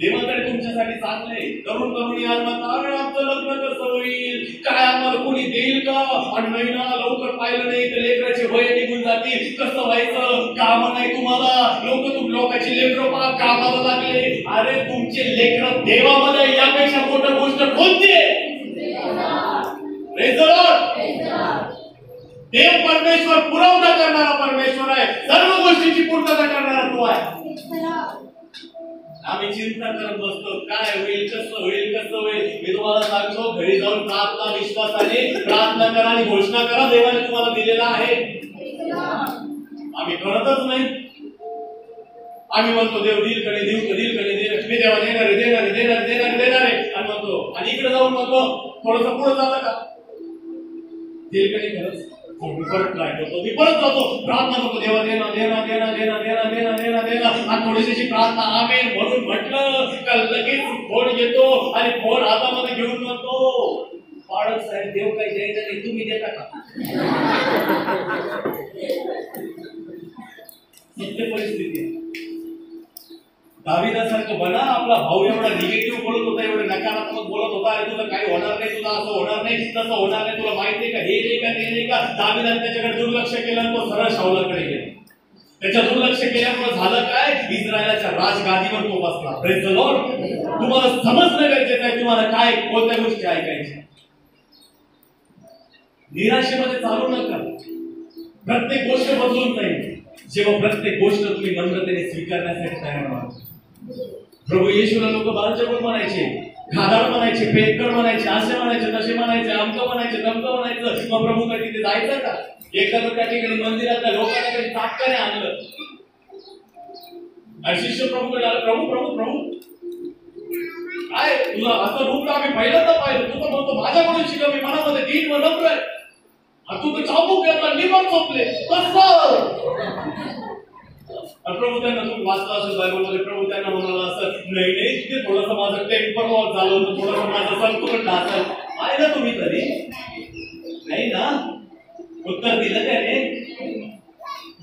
देवाकडे तुमच्यासाठी चांगलंय. तरुण तरुणी अरे आमचं लग्न कसं होईल, काय आम्हाला कोणी देईल का, आणि नाही ना लवकर पाहिलं नाही तर लेकराचे वय निघून जातील, कसं व्हायचं, काम नाही तुम्हाला, लोकांची लेकरं पहा कामाला लागले. अरे तुमचे लेकरं देवामध्ये यापेक्षा मोठी गोष्ट कोणती आहे? देव परमेश्वर पुरवठा करणारा परमेश्वर आहे. सर्व गोष्टींची पूर्तता करणारा तो आहे. आम्ही चिंता करत बसतो, काय होईल, कसं होईल, कसं होईल. मी तुम्हाला सांगतो, घरी जाऊन प्रार्थना विश्वासाने प्रार्थना करा आणि घोषणा करा, देवाने तुम्हाला दिलेला आहे. आम्ही करतच नाही. आम्ही म्हणतो देव दिल कडे मी देवा देणार आणि म्हणतो, आणि इकडे जाऊन म्हणतो थोडस पुढे झालं का दिल कडे खरंच मी परत ट्राय करतो, मी परत जातो, प्रार्थना करतो, देवा देना आणि थोडीशी प्रार्थना आमेन म्हणून म्हटलं का लगेच फोन येतो आणि फोन हातामध्ये घेऊन म्हणतो, पाडक साहेब देव काही द्यायचं नाही, तुम्ही देता का? सत्य परिस्थिती. दाविदासारखं बना. आपला भाऊ एवढा निगेटिव्ह बोलत होता, एवढं नकारात्मक बोलत होता, अरे तुझं काही होणार नाही, तुला असं होणार नाही, तसं होणार नाही, तुला माहिती आहे का, हे नाही का, ते नाही का. दाविदाने त्याच्याकडे दुर्लक्ष केलं, तो सरळ शाऊलाकडे गेला. त्याच्या दुर्लक्ष केल्यामुळे झालं काय, इस्रायलाच्या राजगादीवर तो बसला. Praise the Lord. तुम्हाला समजणं गरजेचं आहे, तुम्हाला काय कोणत्या गोष्टी ऐकायच्या. निराशेमध्ये चालू नका. प्रत्येक गोष्ट बदलून जाईल जेव्हा प्रत्येक गोष्ट तुम्ही नम्रतेने स्वीकारण्यासाठी तयार व्हाल. प्रभू येशूला लोक बालचपण म्हणायचे, खादाड म्हणायचे, पेटकर म्हणायचे, असे म्हणायचे, तसे म्हणायचे, अमकं म्हणायचे, तमकं म्हणायचं. मग प्रभू काय तिथे जायचं का? एखादं त्या ठिकाणी मंदिरातल्या लोकांना काही ताटकाने आणलं आणि शिष्य प्रभूकडे आलं, प्रभू काय तुला असं रूप तर आम्ही पहिल्यांदा पाहिलं, तू तर म्हणतो माझ्याकडून शिका, मी मनामध्ये तीन नम्र आहे, तू तर चाबूक घेतला, मी पण झोपले, कसं? प्रभू त्यांना तुम्ही वाचला असेल बायबलमध्ये, प्रभू त्यांना म्हणाला असं, नाही तिथे थोडंसं माझं टेम्पर लॉस झालं होतं, थोडंसं माझं संतुलन ढासलं. पाहिलं तुम्ही तरी नाही ना? उत्तर दिलं त्याने.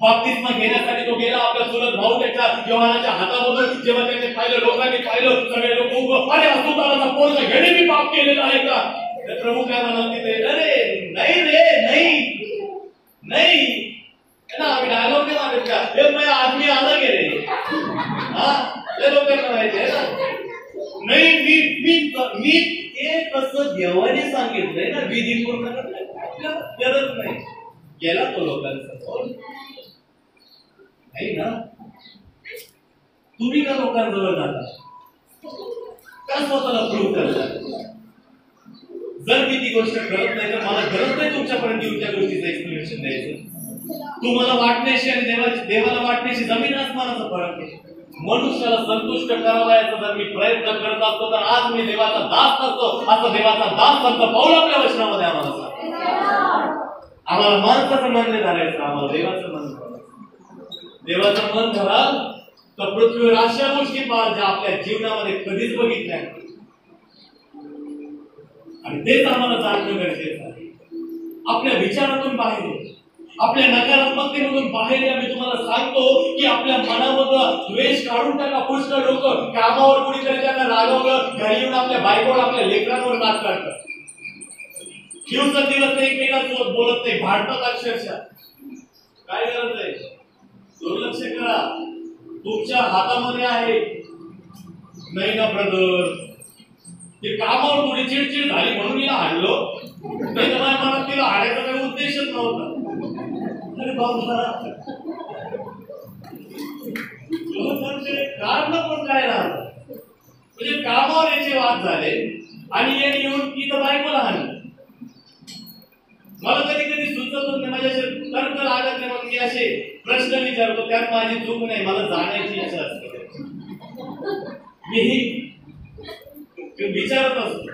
बाप्तिस्मा घेण्यासाठी तो गेला, आपला चुलत भाऊ त्याच्या योहानाच्या हातामधून जेव्हा त्याने पाहिलं, लोकांनी पाहिलं, सगळे लोक उभं, अरे असुताराचा पोरगा ह्याने मी पाप केलेला आहे का? तर प्रभू काय म्हणाल तिथे, अरे नाही ना, आम्ही डायलॉग नाही मारत का, हे मैं आदमी अलग आहे रे. हा ते लोक म्हणायचे ना, नाही मी ते कसं देवाने सांगितलंय ना, विधी पूर्ण आपल्याला गरज नाही. गेला तो लोकांसमोर नाही ना. तुम्ही का लोकांजवळ जाता, का स्वतःला प्रूव्ह करता? जर मी ती गोष्ट करत नाही तर मला गरज नाही तुमच्यापर्यंत येऊन त्या गोष्टीचं एक्सप्लेनेशन द्यायचं. तुम्हाला वाटण्याशी आणि देवाला वाटण्याशी जमीन आसमानाचा फरक आहे. मनुष्याला संतुष्ट करावयाचा जर मी प्रयत्न करत असतो तर आज मी देवाचा दास नसतो, असं देवाचा दास संत पाऊल आपल्या वचनामध्ये आम्हाला सांगतो. आम्हाला माणसाचं मन नाही धरायचं, आम्हाला देवाचं मन धरायचं. देवाचं मन धराल तर पृथ्वीवर अशा गोष्टी पाहाल ज्या आपल्या जीवनामध्ये कधीच बघितल्या नाही. आणि तेच आम्हाला जाणणं गरजेचं आहे. आपल्या विचारातून बाहेर, आपल्या नकारात्मकतेमधून बाहेर मी तुम्हाला सांगतो की आपल्या मनामधून द्वेष काढून टाका. पुष्कळ लोक कामावर कुणीतरी त्यांना रागवलं, घरी येऊन आपल्या बायकोवर, आपल्या लेकरांवर नाच काढतात. दिवसेंदिवस एकमेकांसोबत बोलत नाही, भांडतात अक्षरशः. काय गरज आहे? दुर्लक्ष करा. तुमच्या हातामध्ये आहे. नाही ना ब्रदर, ते कामावर थोडी चिडचिड झाली म्हणून तिला हाणलो, नाही तर माझ्या मनात तिला हाणायचा काही उद्देशच नव्हता. अरे बाबा, कारण पण काय राहत, म्हणजे कामावर याचे वाद झाले आणि एक येऊन इथं बायकोला हाणलं. मला कधी कधी सुचत नाही, माझ्या तर्क लागत नाही, मग मी असे प्रश्न विचारतो, त्यात माझी चूक नाही, मला जाण्याची इच्छा असते, मी विचारत असतो.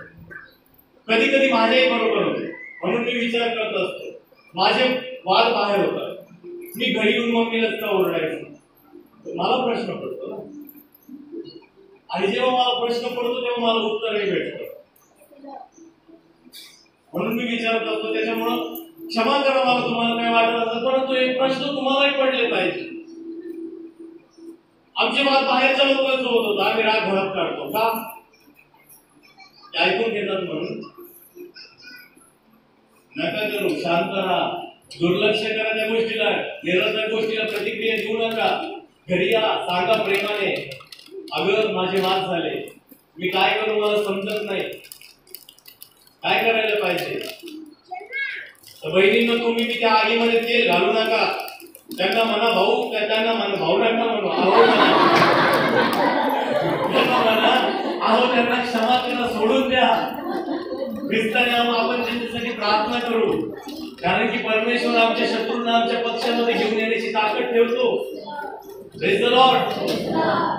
कधी कधी माझ्याही बरोबर होते, म्हणून मी विचार करत असतो. माझे वाद बाहेर होतात, मी घरी येऊन मम्मीला का ओरडायचं, मला प्रश्न पडतो ना. आणि जेव्हा मला प्रश्न पडतो तेव्हा मला उत्तरही भेटतं, म्हणून मी विचारत असतो. त्याच्यामुळं क्षमा करा मला तुम्हाला काय वाटत असेल, परंतु एक प्रश्न तुम्हालाही पडले पाहिजे. आमचे वाद बाहेरच्या लोकांचं होत होतं, आम्ही राग घरात काढतो का, ते ऐकून घेतात म्हणून. नका करू, शांत राहा, दुर्लक्ष करा त्या गोष्टीला, निरंतर गोष्टीला प्रतिक्रिया देऊ नका. घरी या, सांगा प्रेमाने, अगं माझे वाद झाले, मी काय करू मला समजत नाही, काय करायला पाहिजे. तर बहिणींना तुम्ही त्या आगीमध्ये तेल घालू नका. त्यांना म्हणा भाऊ, त्यांना म्हणा भाऊ, नका म्हणू आहो म्हणा, आहो त्यांना क्षमा करा, सोडून द्या. ख्रिस्ताने आपण त्यांच्यासाठी प्रार्थना करू, कारण की परमेश्वर आमच्या शत्रूंना आमच्या पक्षामध्ये घेऊन येण्याची ताकद ठेवतो. Praise the Lord.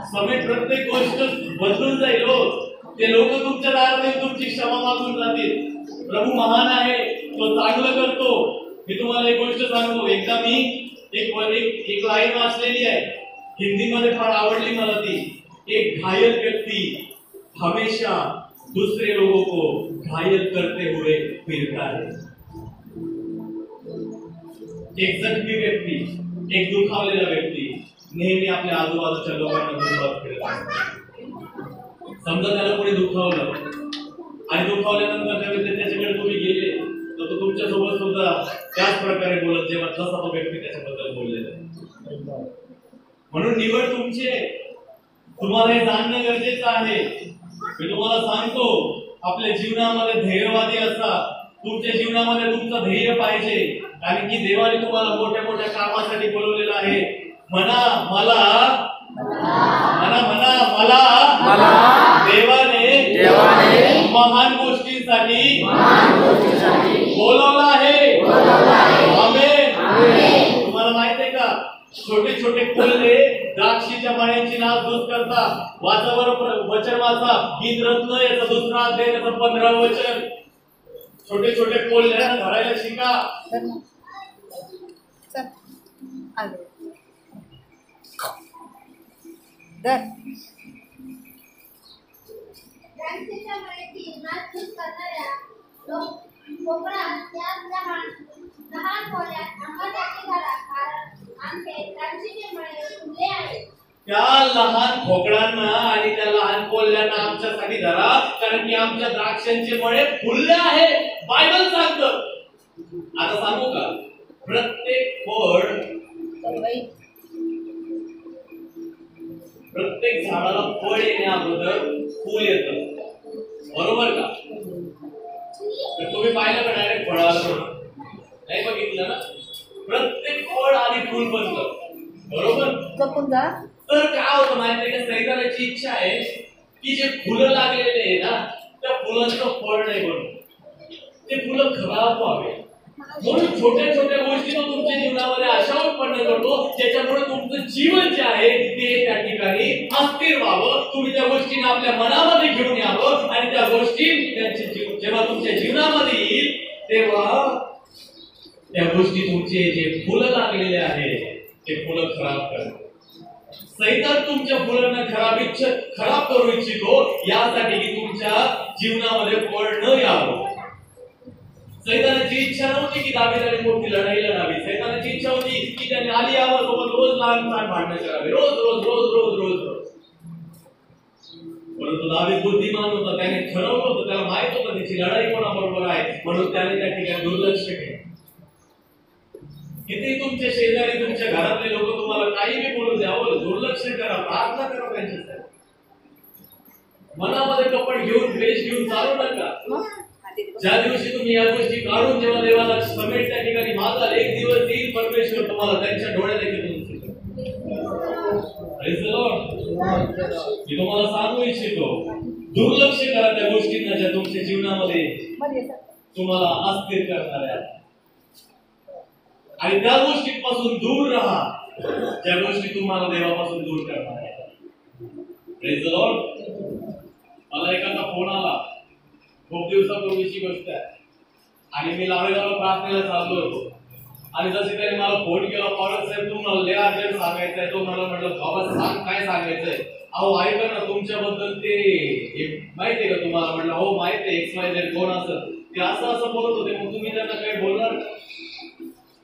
समेत प्रत्येक गोष्ट बदलून जाईल हो. ते लोक तुमच्या दारात येऊन तुमची क्षमा मागून जातील. प्रभू महान आहे, तो चांगलं करतो. मी तुम्हाला एक गोष्ट सांगतो. एकदा मी एक लाईन वाचलेली आहे, हिंदीमध्ये फार आवडली मला ती. एक घायल व्यक्ती हमेशा दूसरे लोगों को घायल करते हुए फिरता है. एक जखमी व्यक्ती, एक दुखावलेला व्यक्ती नेहमी आपल्या आजूबाजूच्या लोकांना दुखावत फिरत असतो. समजा त्याला कोणी दुखावलं आणि दुखावल्यानंतर त्याच्याकडे तुम्ही गेले तर तो तुमच्या सोबत सुद्धा त्याच प्रकारे बोलत, जेव्हा जसा तो व्यक्ती त्याच्याबद्दल बोललेला आहे. म्हणून निवड तुमची आहे, तुम्हाला हे जाणणं गरजेचं आहे. मी तुम्हाला सांगतो, आपल्या जीवनामध्ये धैर्यवादी असा, तुमच्या जीवनामध्ये तुमचं धैर्य पाहिजे, कारण की देवाने तुम्हाला मोठ्या मोठ्या कामासाठी बोलवलेलं आहे. म्हणा मला, म्हणा म्हणा मला देवाने महान गोष्टींसाठी बोलवलं आहे. आमेन. तुम्हाला माहित आहे का, छोटे छोटे कोल्हे द्राक्षीच्या मळ्यांची नासधूस करतात. वाचावर वचन वाचा, गीत रत्न याचा दुसरा अध्याय याचं 15 वचन. छोटे छोटे कोल्हे धरायला शिका. त्या लहान खोकडांना आणि त्या लहान कोल्ह्यांना आमच्यासाठी धरा, कारण की आमच्या द्राक्षांचे मळे फुलले आहे, बायबल सांगतं. आता सांगू का, प्रत्येक झाडाला फळ येण्याअगोदर फूल येतं, बरोबर का. तर तुम्ही पाहिलं का डायरेक्ट फळाला नाही बघितलं ना. प्रत्येक फळ आधी फूल बनतं, बरोबर. तर काय होतं माहिती का, सैतानाची इच्छा आहे की जे फुलं लागलेले आहे ना, त्या फुलांचं फळ नाही बनवून, ते फुलं खराब व्हावे. म्हणून छोट्या छोट्या गोष्टी तो तुमच्या जीवनामध्ये अशा उत्पन्न करतो ज्याच्यामुळे तुमचं जीवन जे आहे ते त्या ठिकाणी अस्थिर व्हावं. तुम्ही त्या गोष्टींना आपल्या मनामध्ये घेऊन यावं आणि त्या गोष्टी जेव्हा तुमच्या जीवनामध्ये येईल तेव्हा त्या गोष्टी तुमचे जे फुलं लागलेले आहे ते फुलं खराब करतात. सैतान तुमच्या फुलांना खराब करू इच्छितो, यासाठी की तुमच्या जीवनामध्ये फळ न यावं. सैतानाची इच्छा नव्हती की दाविदाने मोठी लढाई लढावी. सैतानाची इच्छा होती की त्याने आलियावर सोबत रोज लहान लहान भांडणं करावे, रोज रोज रोज रोज रोज रोज. परंतु दावीद बुद्धिमान होता, त्याने ठरवलं होतं, त्याला माहित होतं त्याची लढाई कोणाबरोबर आहे, म्हणून त्याने त्या ठिकाणी दुर्लक्ष केलं. किती तुमच्या शेजारी, तुमच्या घरातले लोक तुम्हाला काही बी बोलू द्यावं, दुर्लक्ष करा, प्रार्थना करा त्यांच्यासाठी. मनामध्ये कपट घेऊन, द्वेष घेऊन चालू नका. ज्या दिवशी तुम्ही या गोष्टी काढून जेव्हा देवाला समेट त्या ठिकाणी मागाल, एक दिवस येईल परमेश्वर तुम्हाला त्यांच्या डोळ्यात देखील. मी तुम्हाला सांगू इच्छितो, दुर्लक्ष करा त्या गोष्टींना ज्या तुमच्या जीवनामध्ये मध्ये सर. तुम्हाला अस्थिर करणाऱ्या आणि त्या गोष्टींपासून दूर राहा ज्या गोष्टी तुम्हाला देवापासून दूर करणार आहेत. Praise the Lord. मला एखादा फोन आला खूप दिवसापूर्वीची गोष्ट आहे आणि मी लावेगावला प्रार्थनेला चाललो होतो आणि जसे त्याने मला फोन केला परत साहेब तुम्हाला लय अर्जंट सांगायचंय. तो मला म्हटलं बाबा सांग काय सांगायचंय. अहो ऐका ना तुमच्याबद्दल ते माहितीये का तुम्हाला. म्हटलं हो माहिती आहे XYZ कोण असं ते असं बोलत होते. मग तुम्ही त्यांना काही बोलणार.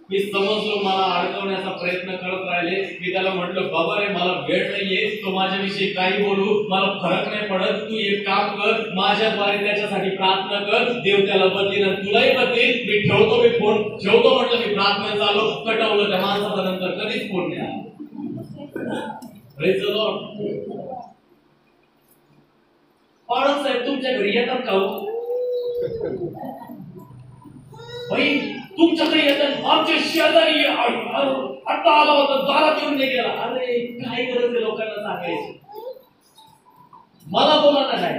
मी समजलो मला अडकवण्याचा प्रयत्न करत राहिले. मी त्याला म्हटलं बाबा रे मला वेळ नाहीये तो माझ्याविषयी काही बोलू मला फरक नाही पडत. तू एक काम कर माझ्याद्वारे त्याच्यासाठी प्रार्थना कर देव त्याला बदलीन आणि तुलाही बदलीन. मी ठेवतो. मी फोन ठेवतो म्हटलं. मी प्रार्थना चालू कटवलं त्या माणसाचा नंतर कधीच फोन नाही आला. Praise the Lord. पाडत साहेब तुमच्या घरी येतात का हो? बाई तुमच्याकडे येतात आमच्या शेजारी आता आला होता दारात येऊन नाही गेला. अरे काय गरज आहे लोकांना सांगायची. मला बोला ना काय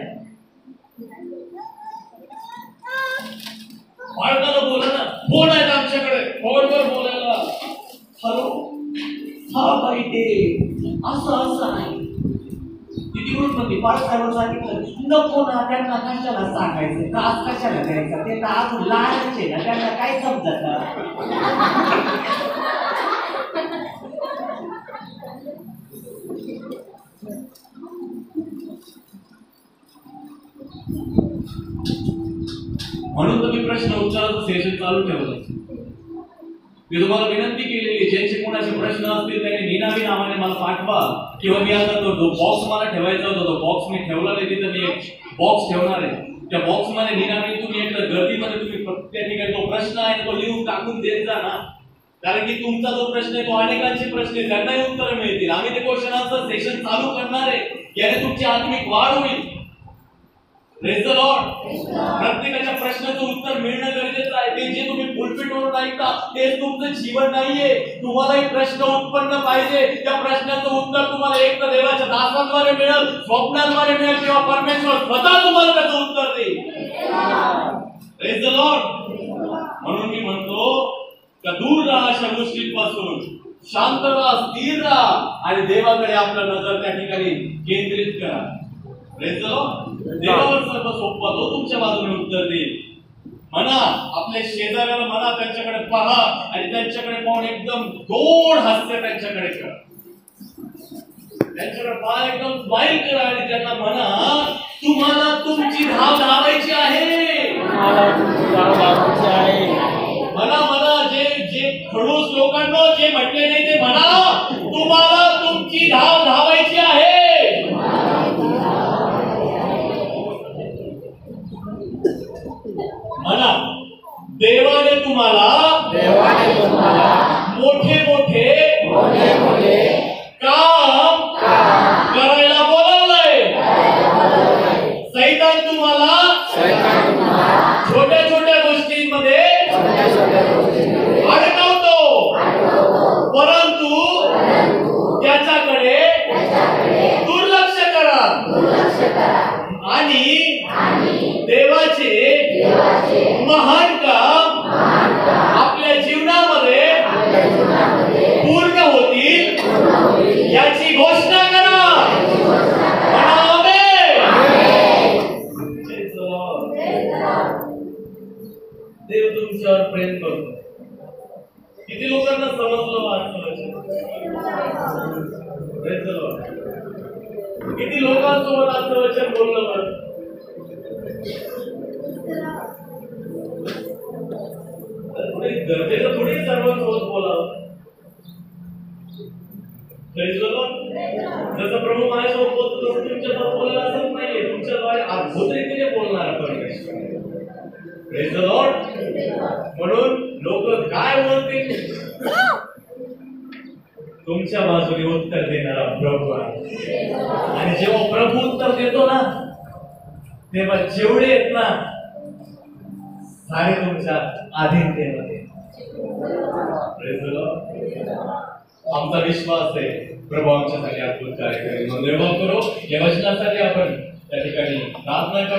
बाळकाला बोला ना. फोन आहेत आमच्याकडे फोनवर बोलायला. हॅलो हा बाई ते असं नाही तिकडून पण बाळासाहेब सांगितलं नको ना त्यांना कशाला सांगायचं त्रास कशाला द्यायचा. ते तर अजून लहानच आहे ना त्यांना काय समजत ना. म्हणून तुम्ही प्रश्न उत्तराचं सेशन चालू ठेवलं. मी तुम्हाला विनंती केलेली ज्यांचे कोणाचे प्रश्न असतील त्यांनी निनावी नावाने मला पाठवा किंवा मी आता तो बॉक्स मला ठेवायचा होता तो बॉक्स मी ठेवला नाही. तिथं मी एक बॉक्स ठेवणार आहे. त्या बॉक्स मध्ये निनावी तुम्ही एकदा गर्दीमध्ये तुम्ही प्रत्येक ठिकाणी तो प्रश्न आहे तो लिहून टाकून देत जा ना. कारण की तुमचा जो प्रश्न आहे तो अनेकांचे प्रश्न आहे त्यांनाही उत्तर मिळतील. आम्ही ते क्वेश्चन आन्सर सेशन चालू करणार आहे. याने तुमची आत्मिक वाढ होईल. Praise the Lord. प्रत्येकाच्या प्रश्नाचं उत्तर मिळणं गरजेचं आहे. ते जे तुम्ही पुलपिटवरून ऐकता तेच तुमचं जीवन नाहीये. तुम्हालाही प्रश्न उत्पन्न पाहिजे. त्या प्रश्नाचं उत्तर तुम्हाला एक तर देवाच्या दासांद्वारे मिळेल स्वप्नाद्वारे मिळेल किंवा परमेश्वर स्वतः तुम्हाला त्याचं उत्तर देईल. Praise the Lord. म्हणून मी म्हणतो का दूर राहा अशा गोष्टींपासून. शांत राहा स्थिर राहा आणि देवाकडे आपलं नजर त्या ठिकाणी केंद्रित करा. Praise the Lord. देवावर सर्व सोपवा तो तुमच्या बाजूने उत्तर देईल. म्हणा आपल्या शेजाऱ्याला म्हणा त्यांच्याकडे पहा आणि त्यांच्याकडे पाहून एकदम गोड हास्य त्यांच्याकडे करा. त्यांच्याकडे पहा एकदम स्माइल करा आणि त्यांना म्हणा तुम्हाला तुमची धाव धावायची आहे. म्हणा जे खडूस लोकांना जे म्हटले नाही ते म्हणा तुम्हाला तुमची धाव धावायची आहे. म्हणा देवाने तुम्हाला मोठे मोठे काम करायला बोलावलंय. सैतान तुम्हाला छोट्या छोट्या गोष्टींमध्ये अडकवतो परंतु त्याच्याकडे दुर्लक्ष करा आणि देवाचे महान काम आपल्या जीवनामध्ये पूर्ण होतील याची घोषणा करा. देव तुमच्यावर प्रेम करतो. किती लोकांना समजलं किती लोकांसोबत आजचं वचन बोललं. गरजेचं थोडी सर्वांसोबत बोलावं. जसं प्रभू माझ्यासोबत बोलतो तसं तुमच्यासोबत बोलायला असंच नाहीये. तुमच्याद्वारे अद्भुत रीतीने बोलणार परमेश्वर. Praise the Lord. म्हणून लोक काय बोलतील तुमच्या बाजूने उत्तर देणारा प्रभू आहे. आणि जेव्हा प्रभू उत्तर देतो ना तेव्हा जेवढे आहेत ना सारे तुमच्या अधीनतेमध्ये. आमचा विश्वास आहे प्रभू आमच्यासाठी अद्भुत कार्य करेल. धन्यवाद करू. या वचनासाठी आपण त्या ठिकाणी प्रार्थना